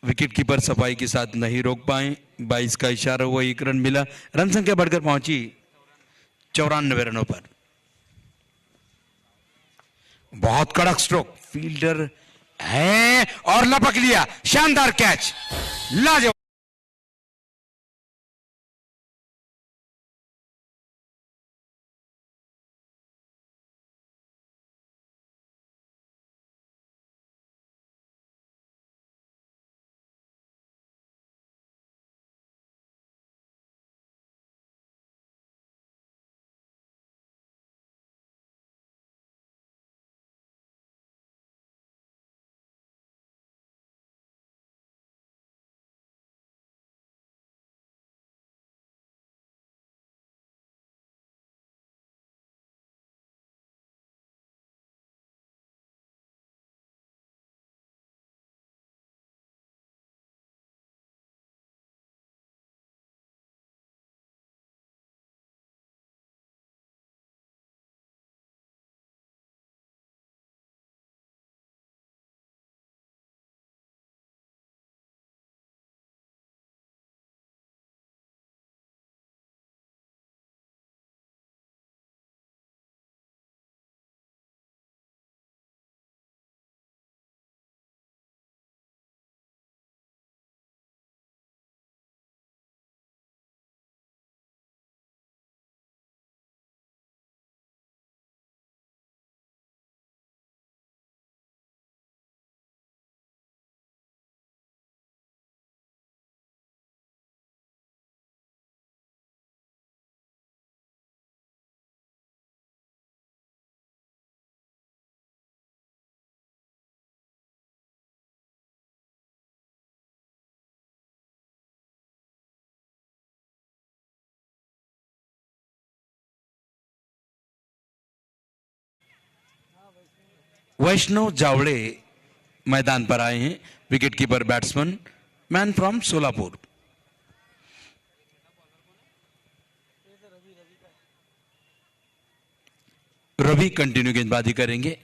विकेट कीपर सफाई के साथ नहीं रोक पाए। 22 का इशारा हुआ, 1 रन मिला। रन संख्या बढ़कर पहुंची 94 रनों पर। बहुत कड़क स्ट्रोक, फील्डर है और लपक लिया, शानदार कैच, लाजवाब। वैष्णव जावड़े मैदान पर आए हैं, wicket keeper batsman, man from Solapur. Ravi continue गेंदबाजी करेंगे।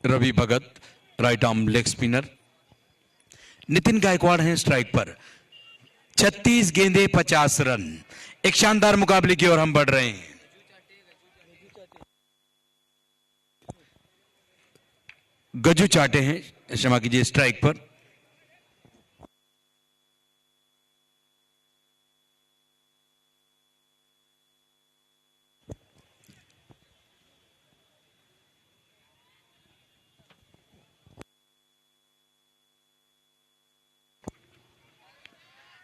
Ravi Bhagat right arm leg spinner. Nitin Gaikwad हैं स्ट्राइक पर। 36 गेंदे 50 रन। एक शानदार मुकाबले की ओर हम बढ़ रहे हैं। गजू चाटे हैं, क्षमा कीजिए, स्ट्राइक पर।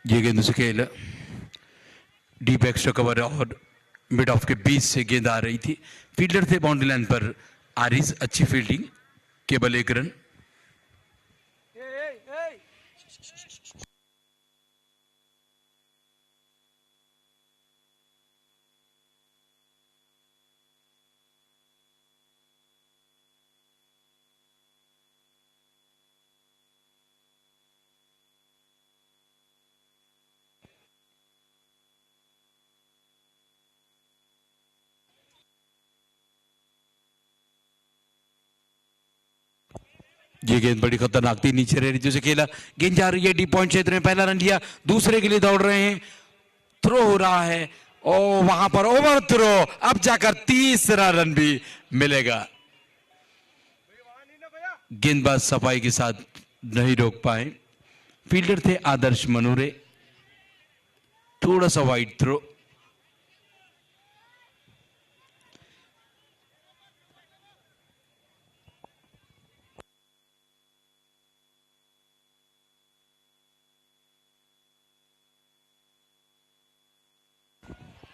ये गेंद से खेल डीप एक्स्ट्रा कवर और मिड ऑफ के बीच से गेंद आ रही थी। फील्डर थे बाउंड्री लाइन पर आरिज, अच्छी फील्डिंग, केवल 1 रन। ये गेंद बड़ी खतरनाक थी, नीचे रह रही थी, खेला, गेंद जा रही है डीप पॉइंट क्षेत्र में, पहला रन लिया, दूसरे के लिए दौड़ रहे हैं, थ्रो हो रहा है, ओ वहां पर ओवर थ्रो, अब जाकर तीसरा रन भी मिलेगा। गेंदबाज सफाई के साथ नहीं रोक पाए। फील्डर थे आदर्श मनूरे, थोड़ा सा वाइड थ्रो।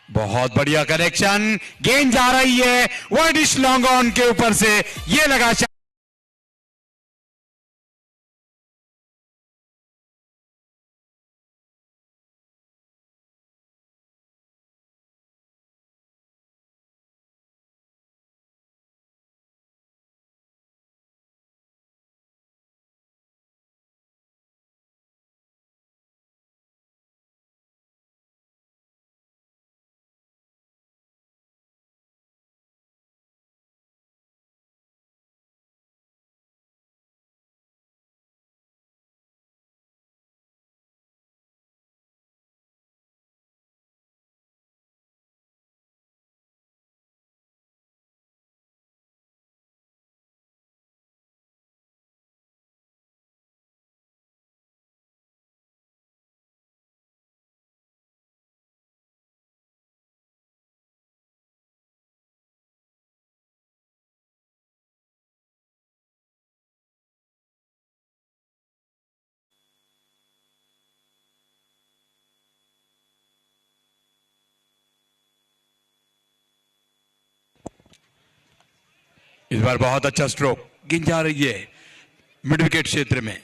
बहुत बढ़िया कनेक्शन, गेंद जा रही है वाइड लॉन्ग ऑन के ऊपर से, ये लगा। इस बार बहुत अच्छा स्ट्रोक, गेंद जा रही है मिड विकेट क्षेत्र में,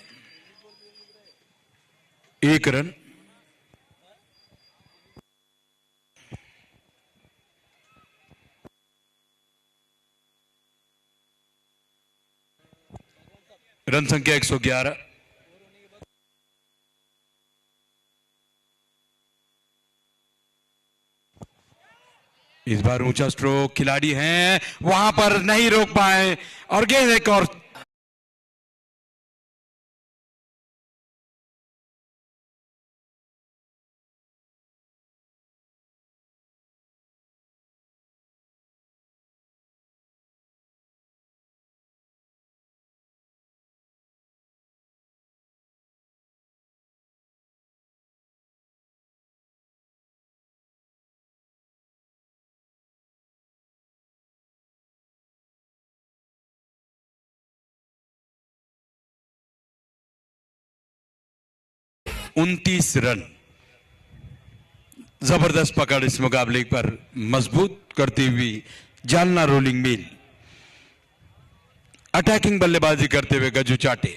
1 रन। रन संख्या 111। इस बार ऊंचा स्ट्रोक, खिलाड़ी हैं वहां पर नहीं रोक पाए और गेंद एक और। उनतीस रन, जबरदस्त पकड़ इस मुकाबले पर मजबूत करती हुई जालना रोलिंग मिल। अटैकिंग बल्लेबाजी करते हुए गजू चाटे।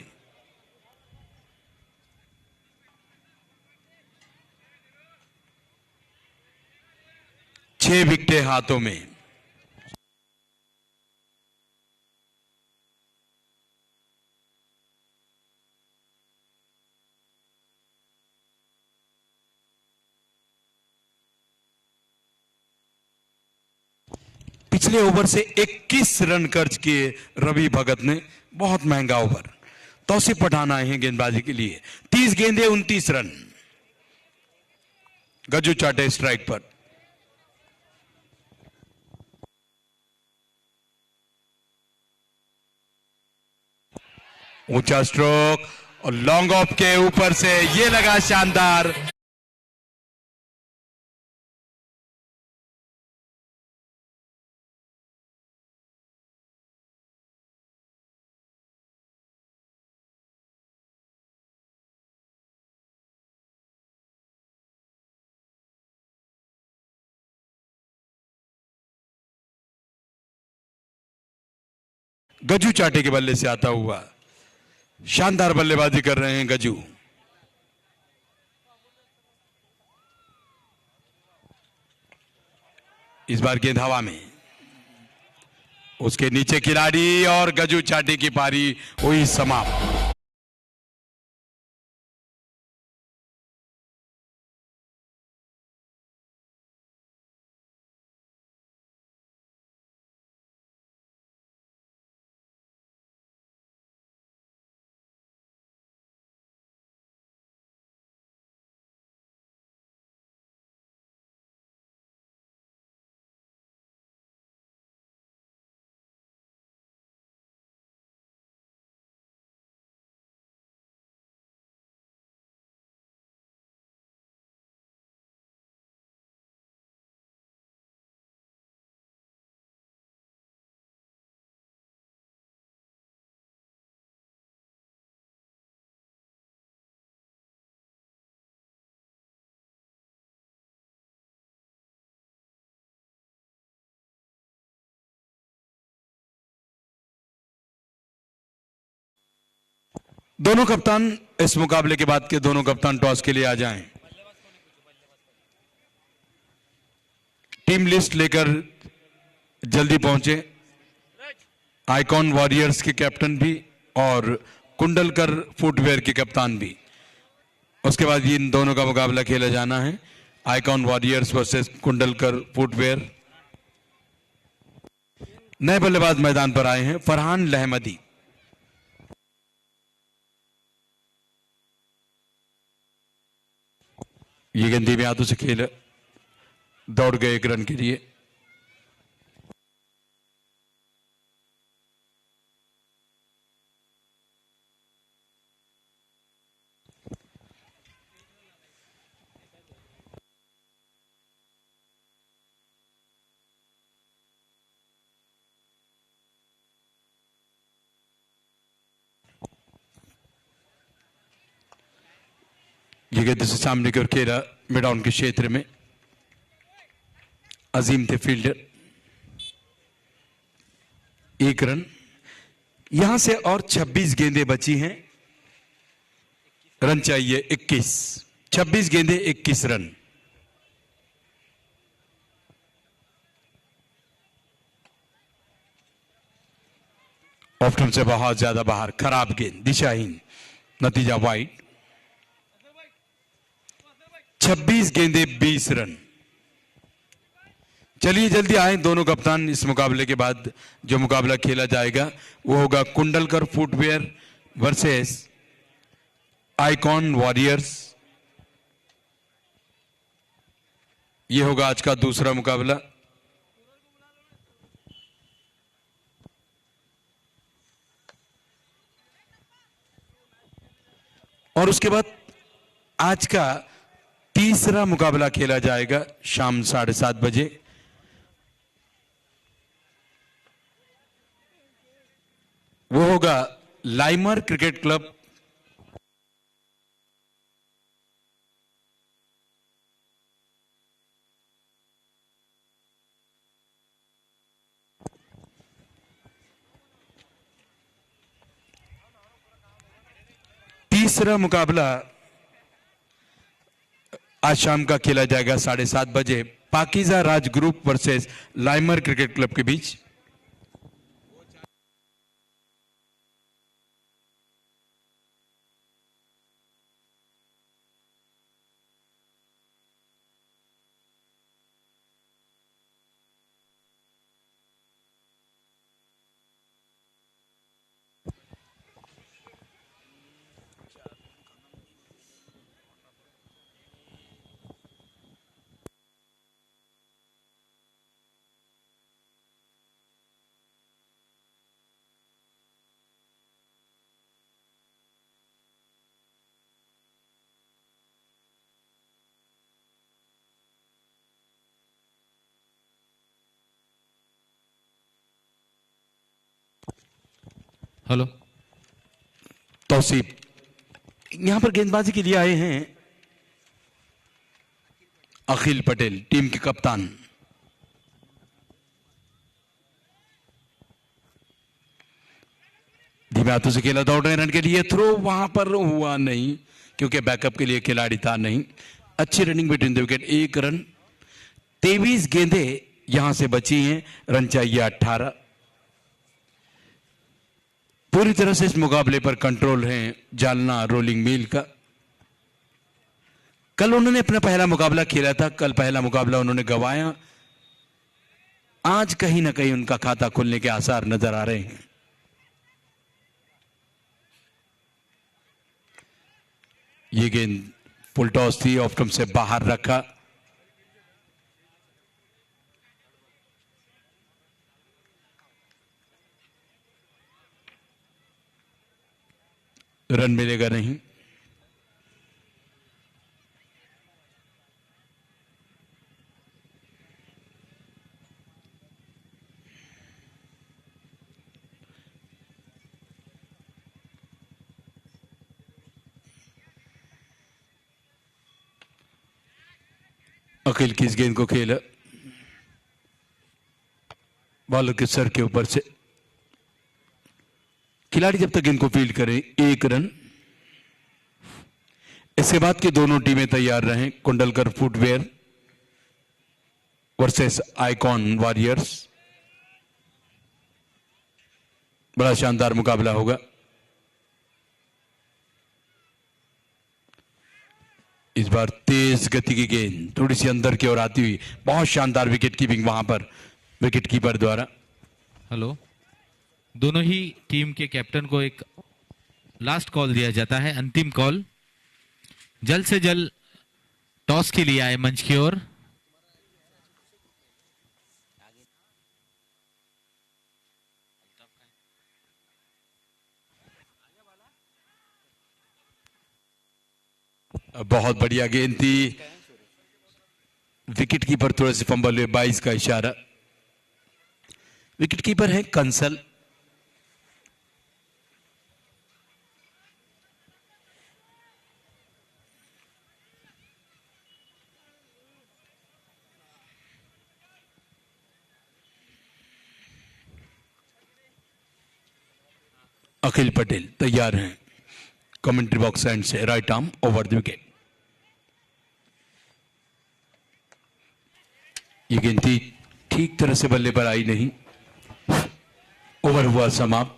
छह विकेटें हाथों में। पिछले ओवर से 21 रन खर्च किए रवि भगत ने, बहुत महंगा ओवर। तौसीफ पठान आए हैं गेंदबाजी के लिए। 30 गेंदे 29 रन। गजू चाटे स्ट्राइक पर। ऊंचा स्ट्रोक और लॉन्ग ऑफ के ऊपर से ये लगा शानदार। गजू चाटे के बल्ले से आता हुआ शानदार बल्लेबाजी कर रहे हैं गजू। इस बार गेंद हवा में, उसके नीचे खिलाड़ी और गजू चाटे की पारी हुई समाप्त। दोनों कप्तान इस मुकाबले के बाद के दोनों कप्तान टॉस के लिए आ जाएं। टीम लिस्ट लेकर जल्दी पहुंचे। आइकॉन वॉरियर्स के कैप्टन भी और कुंडलकर फुटवेयर के कप्तान भी। उसके बाद इन दोनों का मुकाबला खेला जाना है। Icon warriors versus Kundalkar footwear. नए बल्लेबाज मैदान पर आए हैं। फरहान लहमदी। ये गेंद धीमे हाथों से खेल, दौड़ गए 1 रन के लिए। ये गेंद से सामने की ओर खेला मिड ऑन के क्षेत्र में। अजीम थे फील्डर। 1 रन। यहां से और 26 गेंदें बची हैं। रन चाहिए 21। 26 गेंदें 21 रन। ऑफ्टन से बहुत ज्यादा बाहर, खराब गेंद, दिशाहीन, नतीजा वाइड। 26 गेंदे 20 रन। चलिए जल्दी आए दोनों कप्तान। इस मुकाबले के बाद जो मुकाबला खेला जाएगा वो होगा Kundalkar footwear versus icon warriors. ये होगा आज का दूसरा मुकाबला। और उसके बाद आज का तीसरा मुकाबला खेला जाएगा शाम 7:30 बजे। वो होगा लाइमर क्रिकेट क्लब तीसरा मुकाबला आज शाम का खेला जाएगा 7:30 बजे। पाकीजा राज ग्रुप वर्सेस लाइमर क्रिकेट क्लब के बीच। हेलो। तौसीफ यहां पर गेंदबाजी के लिए आए हैं अखिल पटेल, टीम के कप्तान। धीमे हाथों से खेला, दौड़ रहे रन के लिए, थ्रो वहां पर हुआ नहीं क्योंकि बैकअप के लिए खिलाड़ी था नहीं। अच्छी running between the wicket, 1 run. 23 गेंदे यहां से बची हैं, रन चाहिए 18। पूरी तरह से इस मुकाबले पर कंट्रोल है जालना रोलिंग मिल का। कल उन्होंने अपना पहला मुकाबला खेला था, कल पहला मुकाबला उन्होंने गंवाया। आज कहीं ना कहीं उनका खाता खुलने के आसार नजर आ रहे हैं। ये गेंद फुल टॉस थी, ऑफ स्टंप से बाहर रखा। रन मिलेगा नहीं। अखिल की इस गेंद को खेला बॉलर के सर के ऊपर से। खिलाड़ी जब तक गेंद को फील्ड करें 1 रन। इसके बाद की दोनों टीमें तैयार रहें। Kundalkar footwear versus icon warriors. बड़ा शानदार मुकाबला होगा। इस बार तेज गति की गेंद थोड़ी सी अंदर की ओर आती हुई, बहुत शानदार विकेट कीपिंग वहां पर विकेट कीपर द्वारा। हेलो। दोनों ही टीम के कैप्टन को एक लास्ट कॉल दिया जाता है, अंतिम कॉल। जल्द से जल्द टॉस के लिए आए मंच की ओर। बहुत बढ़िया गेंद थी, विकेट कीपर थोड़े से फंबल हुए, 22 का इशारा। विकेट कीपर है कंसल। अखिल पटेल तैयार हैं कमेंट्री बॉक्स एंड से, right arm over the wicket. ये गेंद थी, ठीक तरह से बल्ले पर आई नहीं। ओवर हुआ समाप्त।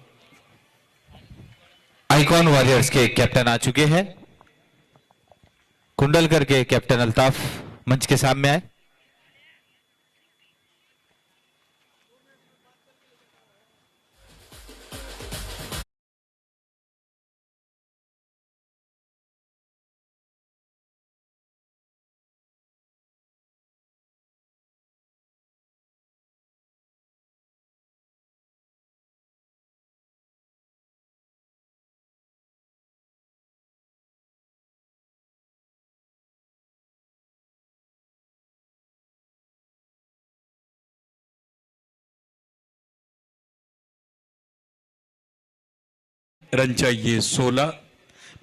आइकॉन वॉरियर्स के कैप्टन आ चुके हैं। कुंडलकर के कैप्टन अल्ताफ मंच के सामने आए। रन चाहिए 16,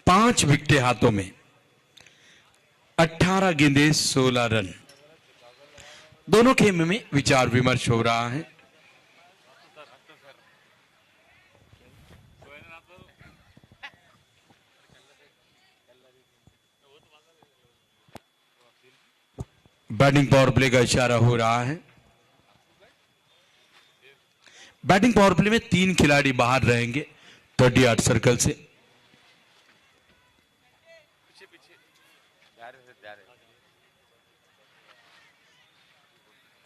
5 विकेटें हाथों में, 18 गेंदें 16 रन। दोनों खेमे में विचार विमर्श हो रहा है। बैटिंग पावर प्ले का इशारा हो रहा है। बैटिंग पावर प्ले में 3 खिलाड़ी बाहर रहेंगे 38 सर्कल से।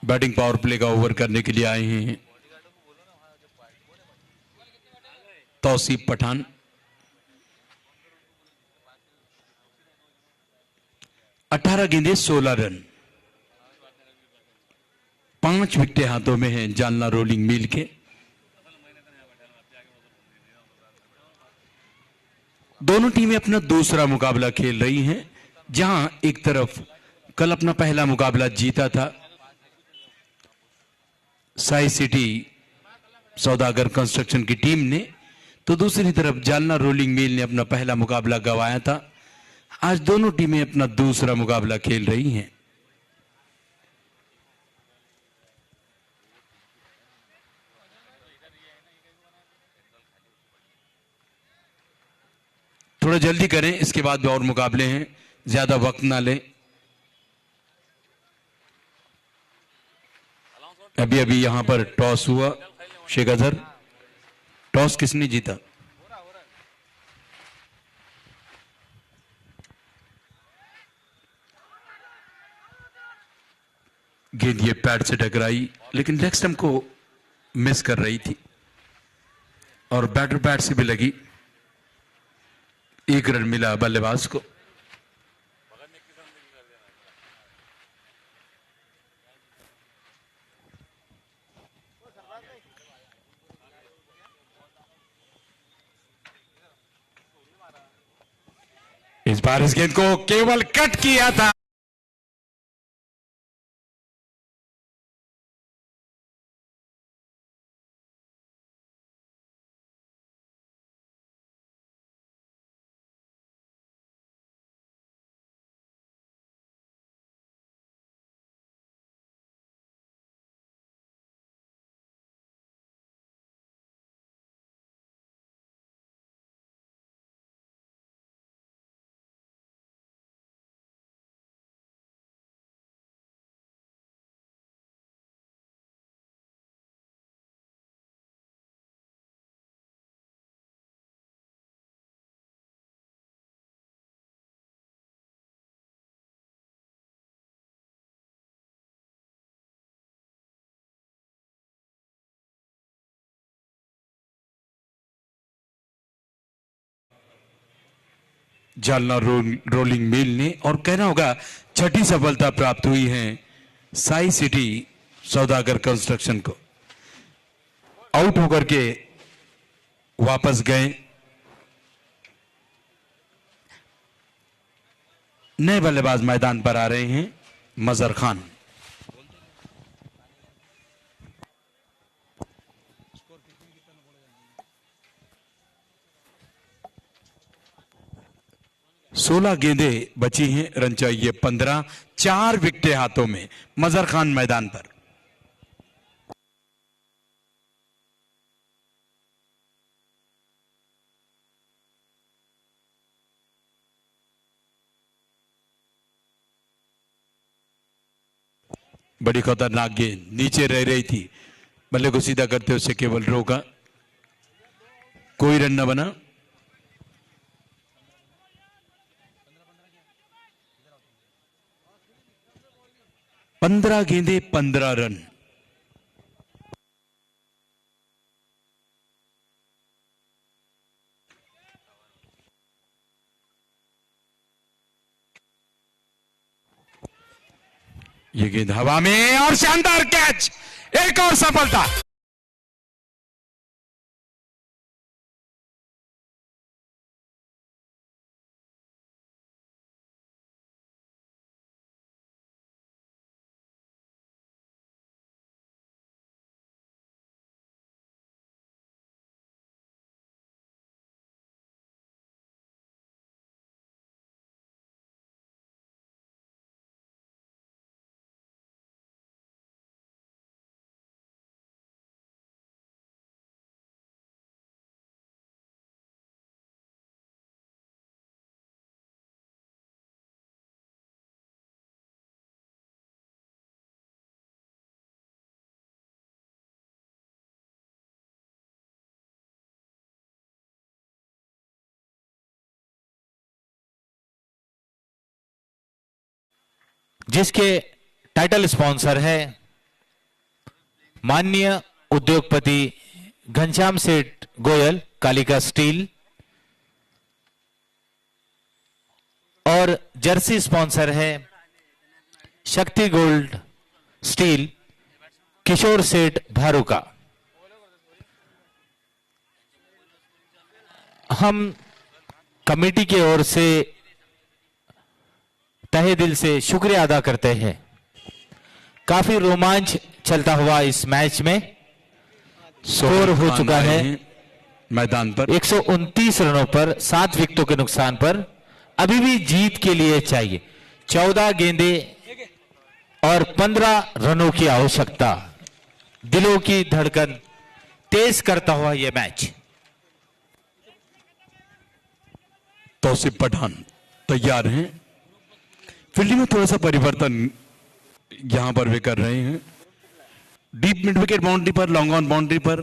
बैटिंग पावर प्ले का ओवर करने के लिए आए हैं तौसीफ पठान। अठारह गेंदें 16 रन, 5 विकेटें हाथों में हैं जालना रोलिंग मिल के। दोनों टीमें अपना दूसरा मुकाबला खेल रही हैं। जहां एक तरफ कल अपना पहला मुकाबला जीता था साई सिटी सौदागर कंस्ट्रक्शन की टीम ने, तो दूसरी तरफ जालना रोलिंग मिल ने अपना पहला मुकाबला गंवाया था। आज दोनों टीमें अपना दूसरा मुकाबला खेल रही हैं। थोड़ा जल्दी करें, इसके बाद भी और मुकाबले हैं, ज्यादा वक्त ना लें। अभी अभी यहां पर टॉस हुआ। शेख अजहर, टॉस किसने जीता? गेंद ये पैड से टकराई, लेकिन लेग स्टंप को मिस कर रही थी और बैटर पैड से भी लगी। 1 रन मिला बल्लेबाज को। इस बार इस गेंद को केवल कट किया था। जालना रोलिंग मिल ने, और कहना होगा छठी सफलता प्राप्त हुई है साई सिटी सौदागर कंस्ट्रक्शन को। आउट होकर के वापस गए। नए बल्लेबाज मैदान पर आ रहे हैं, मजहर खान। सोलह गेंदें बची हैं, रन चाहिए 15, 4 विकेटें हाथों में। मजहर खान मैदान पर। बड़ी खतरनाक गेंद नीचे रह रही थी, बल्ले को सीधा करते उसे केवल रोका, कोई रन न बना। 15 गेंदें 15 रन। ये गेंद हवा में और शानदार कैच, एक और सफलता। जिसके टाइटल स्पॉन्सर है माननीय उद्योगपति घनश्याम सेठ गोयल, कालिका स्टील, और जर्सी स्पॉन्सर है शक्ति गोल्ड स्टील, किशोर सेठ भारूका। हम कमेटी की ओर से तहे दिल से शुक्रिया अदा करते हैं। काफी रोमांच चलता हुआ इस मैच में स्कोर हो चुका है मैदान पर। 129 रनों पर 7 विकेटों के नुकसान पर अभी भी जीत के लिए चाहिए 14 गेंदे और 15 रनों की आवश्यकता। दिलों की धड़कन तेज करता हुआ यह मैच। तौसीफ पठान तैयार हैं। फील्डिंग में थोड़ा सा परिवर्तन यहां पर वे कर रहे हैं। डीप मिड विकेट बाउंड्री पर, लॉन्ग ऑन बाउंड्री पर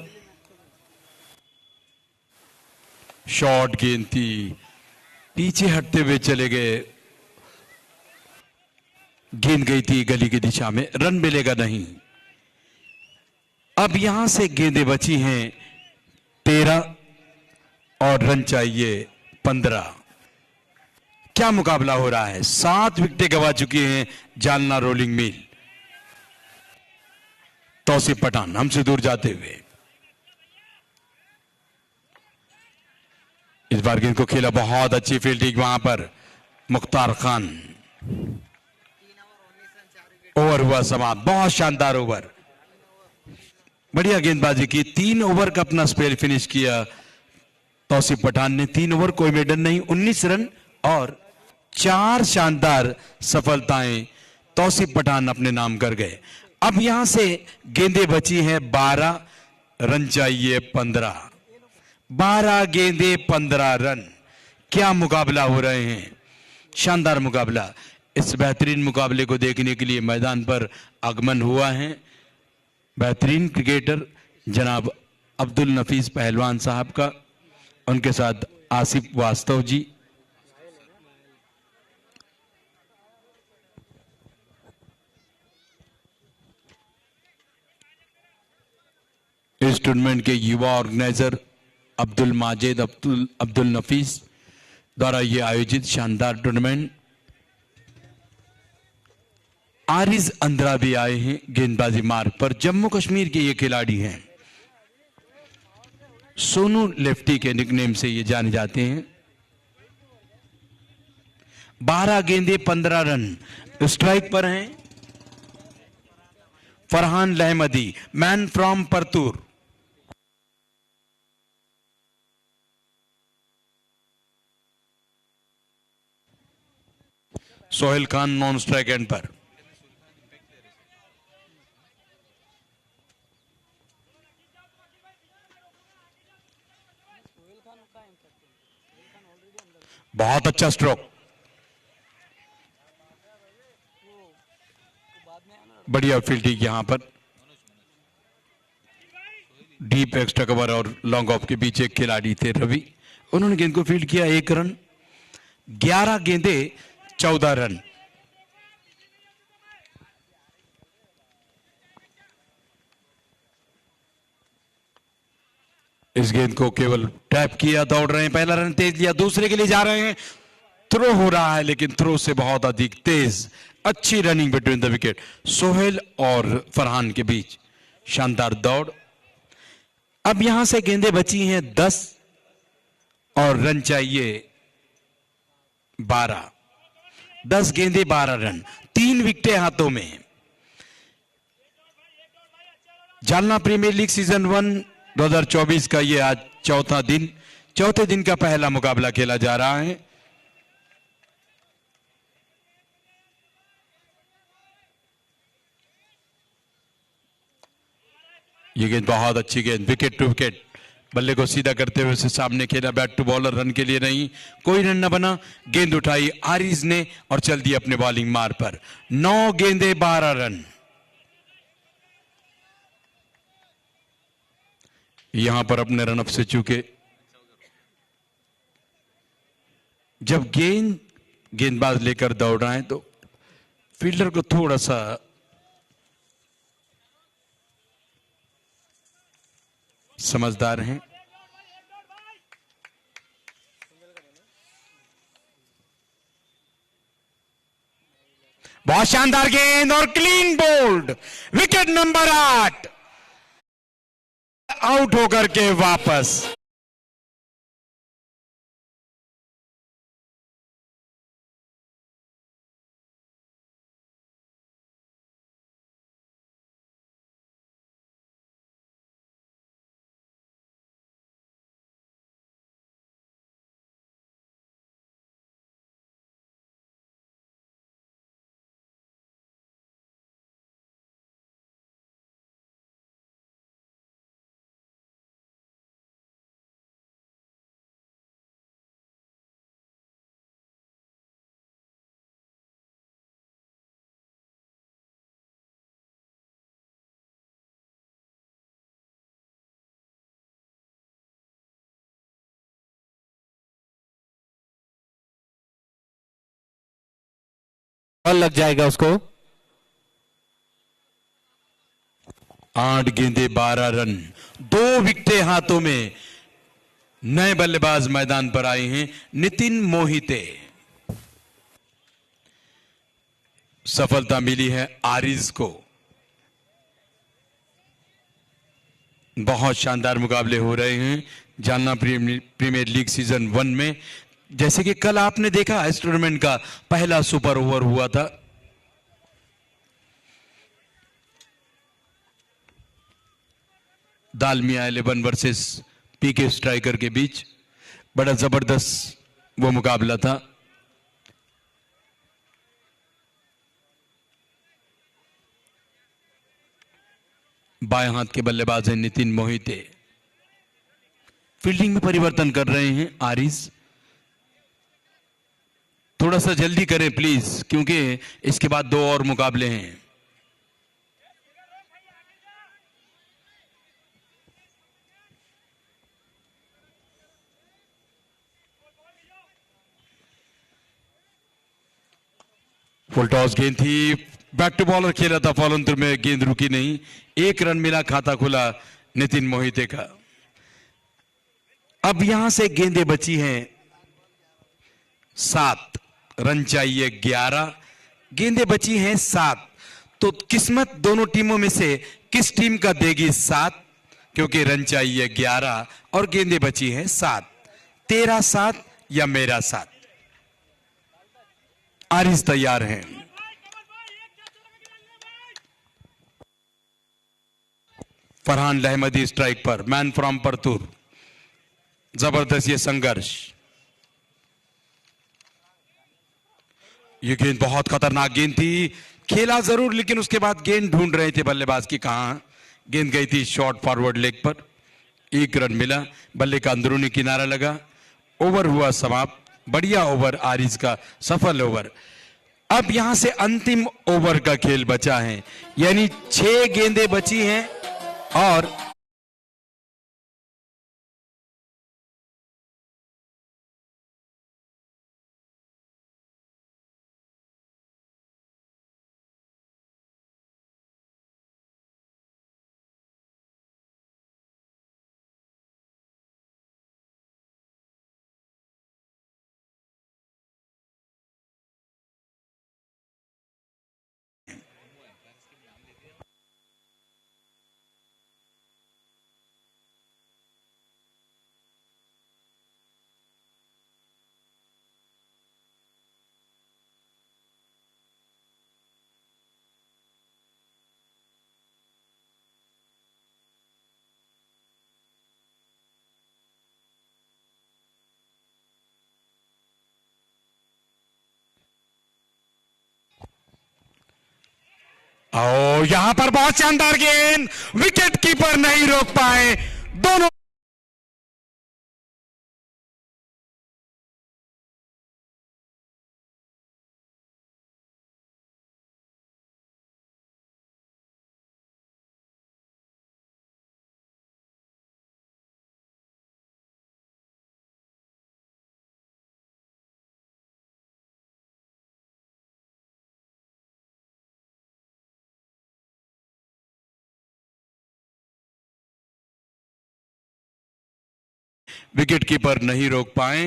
शॉर्ट गेंद थी, पीछे हटते हुए चले गए, गेंद गई थी गली की दिशा में, रन मिलेगा नहीं। अब यहां से गेंदें बची हैं 13 और रन चाहिए 15। क्या मुकाबला हो रहा है। 7 विकेटें गंवा चुके हैं जालना रोलिंग मिल। तौसीफ पठान हमसे दूर जाते हुए इस बार गेंद को खेला, बहुत अच्छी फील्डिंग वहां पर मुख्तार खान। ओवर हुआ समाप्त, बहुत शानदार ओवर, बढ़िया गेंदबाजी की। 3 ओवर का अपना स्पेल फिनिश किया तौसीफ पठान ने। 3 ओवर कोई मेडन नहीं, 19 रन और 4 शानदार सफलताएं तौसीफ पठान अपने नाम कर गए। अब यहां से गेंदें बची हैं 12, रन चाहिए 15। 12 गेंदें 15 रन। क्या मुकाबला हो रहे हैं, शानदार मुकाबला। इस बेहतरीन मुकाबले को देखने के लिए मैदान पर आगमन हुआ है बेहतरीन क्रिकेटर जनाब अब्दुल नफीस पहलवान साहब का, उनके साथ आसिफ वास्तव जी। इस टूर्नामेंट के युवा ऑर्गेनाइजर अब्दुल माजिद अब्दुल नफीस द्वारा यह आयोजित शानदार टूर्नामेंट। आरिज अंद्रा भी आए हैं गेंदबाजी मार्ग पर। जम्मू कश्मीर के ये खिलाड़ी हैं, सोनू लेफ्टी के निकनेम से ये जाने जाते हैं। 12 गेंदे 15 रन। स्ट्राइक पर हैं Farhan Lahmadi, man from Partur. Sohail Khan non strike end पर। बहुत अच्छा स्ट्रोक, बढ़िया फील्डिंग यहां पर। डीप एक्स्ट्रा कवर और लॉन्ग ऑफ के बीच एक खिलाड़ी थे रवि, उन्होंने गेंद को फील्ड किया, 1 रन। 11 गेंदे 14 रन। इस गेंद को केवल टैप किया, दौड़ रहे हैं, पहला रन तेज लिया, दूसरे के लिए जा रहे हैं। थ्रो हो रहा है लेकिन थ्रो से बहुत अधिक तेज। अच्छी running between the wicket, Sohail और फरहान के बीच शानदार दौड़। अब यहां से गेंदें बची हैं 10 और रन चाहिए 12। 10 गेंदे 12 रन, 3 विकेटें हाथों में। जालना प्रीमियर लीग सीजन 1 2024 का ये आज चौथे दिन का पहला मुकाबला खेला जा रहा है। ये गेंद बहुत अच्छी गेंद, विकेट टू विकेट, बल्ले को सीधा करते हुए उसे सामने खेला, बैट टू बॉलर, रन के लिए नहीं, कोई रन न बना। गेंद उठाई आरिज ने और चल दी अपने बॉलिंग मार्ग पर। 9 गेंदे 12 रन। यहां पर अपने रनअप से चूके, जब गेंदबाज लेकर दौड़ रहे हैं तो फील्डर को थोड़ा सा समझदार हैं। बहुत शानदार गेंद और clean bowled, wicket number 8, out होकर के वापस। बॉल लग जाएगा उसको। 8 गेंदे 12 रन, 2 विकेटें हाथों में। नए बल्लेबाज मैदान पर आए हैं नितिन मोहिते। सफलता मिली है आरिज को। बहुत शानदार मुकाबले हो रहे हैं जालना प्रीमियर लीग सीजन 1 में। जैसे कि कल आपने देखा इस टूर्नामेंट का पहला सुपर ओवर हुआ था। दालमिया 11 वर्सेस पीके स्ट्राइकर के बीच बड़ा जबरदस्त वो मुकाबला था। बाएं हाथ के बल्लेबाज हैं नितिन मोहिते। फील्डिंग में परिवर्तन कर रहे हैं आरिस। थोड़ा सा जल्दी करें प्लीज, क्योंकि इसके बाद 2 और मुकाबले हैं। फुल टॉस गेंद थी, बैक टू बॉलर खेला था, फॉलोंतर में गेंद रुकी नहीं। 1 रन मिला, खाता खुला नितिन मोहिते का। अब यहां से गेंदें बची हैं 7, रन चाहिए 11, गेंदें बची हैं 7। तो किस्मत दोनों टीमों में से किस टीम का देगी 7, क्योंकि रन चाहिए 11 और गेंदें बची हैं 7। तेरा 7 या मेरा 7। आरिस तैयार हैं। फरहान लहमदी स्ट्राइक पर, मैन फ्रॉम परतूर। जबरदस्त ये संघर्ष। ये गेंद बहुत खतरनाक गेंद थी, खेला जरूर लेकिन उसके बाद गेंद ढूंढ रहे थे बल्लेबाज की कहां। गेंद गई थी शॉर्ट फॉरवर्ड लेग पर। 1 रन मिला, बल्ले का अंदरूनी किनारा लगा, ओवर हुआ समाप्त। बढ़िया ओवर आरिज का, सफल ओवर। अब यहां से अंतिम ओवर का खेल बचा है, यानी 6 गेंदें बची हैं और और यहां पर बहुत शानदार गेंद, विकेट कीपर नहीं रोक पाए। दोनों विकेट कीपर नहीं रोक पाए।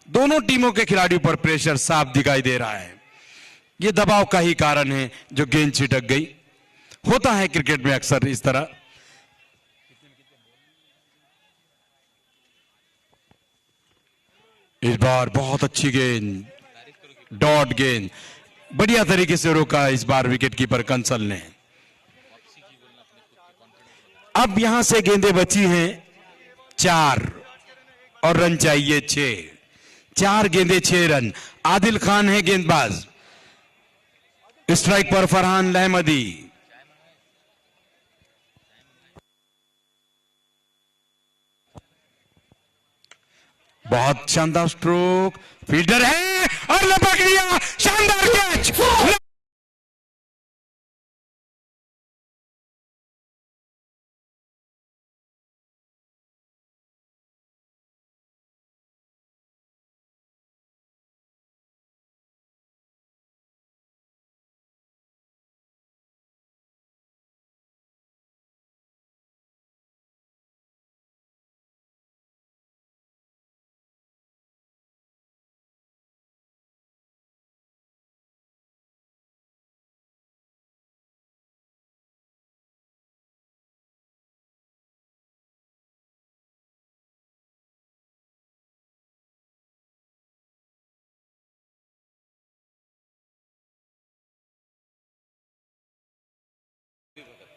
दोनों टीमों के खिलाड़ियों पर प्रेशर साफ दिखाई दे रहा है। यह दबाव का ही कारण है जो गेंद छिटक गई। होता है क्रिकेट में अक्सर इस तरह। इस बार बहुत अच्छी गेंद, डॉट गेंद, बढ़िया तरीके से रोका इस बार विकेट कीपर कंसल ने। अब यहां से गेंदें बची हैं 4 और रन चाहिए 6। 4 गेंदें 6 रन। आदिल खान है गेंदबाज। स्ट्राइक पर फरहान लहमदी। बहुत शानदार स्ट्रोक, फील्डर है और लपक लिया, शानदार कैच।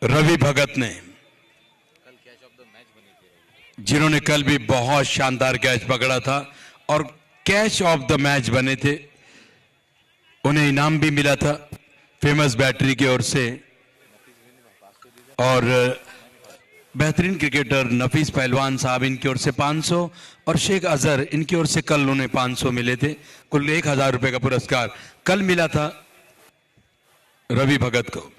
रवि भगत ने, जिन्होंने कल भी बहुत शानदार कैच पकड़ा था और कैच ऑफ द मैच बने थे। उन्हें इनाम भी मिला था फेमस बैटरी की ओर से। और बेहतरीन क्रिकेटर नफीस पहलवान साहब इनकी ओर से 500 और शेख अजहर इनकी ओर से कल उन्हें 500 मिले थे। कुल 1000 रुपए का पुरस्कार कल मिला था रवि भगत को।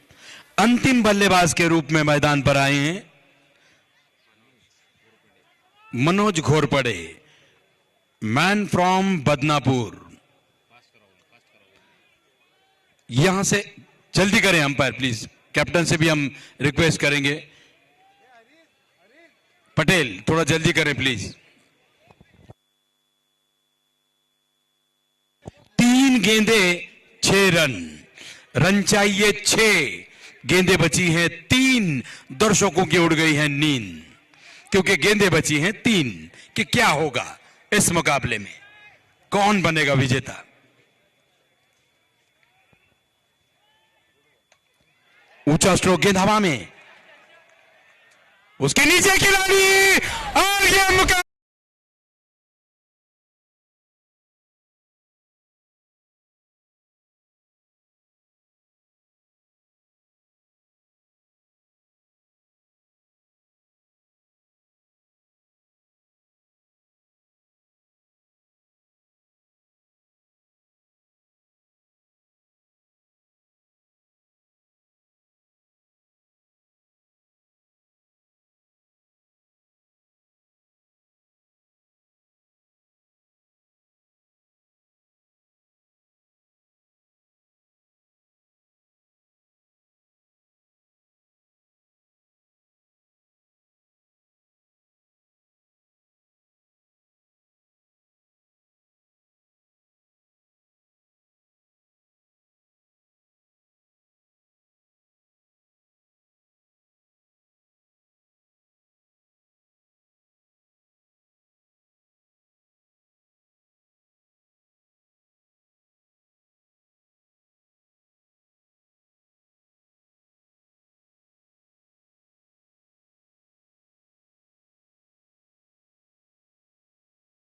अंतिम बल्लेबाज के रूप में मैदान पर आए हैं मनोज घोरपड़े, मैन फ्रॉम बदनापुर। यहां से जल्दी करें अंपायर प्लीज, कैप्टन से भी हम रिक्वेस्ट करेंगे। पटेल थोड़ा जल्दी करें प्लीज। 3 गेंदे 6 रन, रन चाहिए 6, गेंदें बची हैं 3। दर्शकों की उड़ गई है नींद क्योंकि गेंदें बची हैं 3 कि क्या होगा इस मुकाबले में, कौन बनेगा विजेता। ऊंचा स्ट्रोक, गेंद हवा में, उसके नीचे खिलाड़ी और ये मुकाबला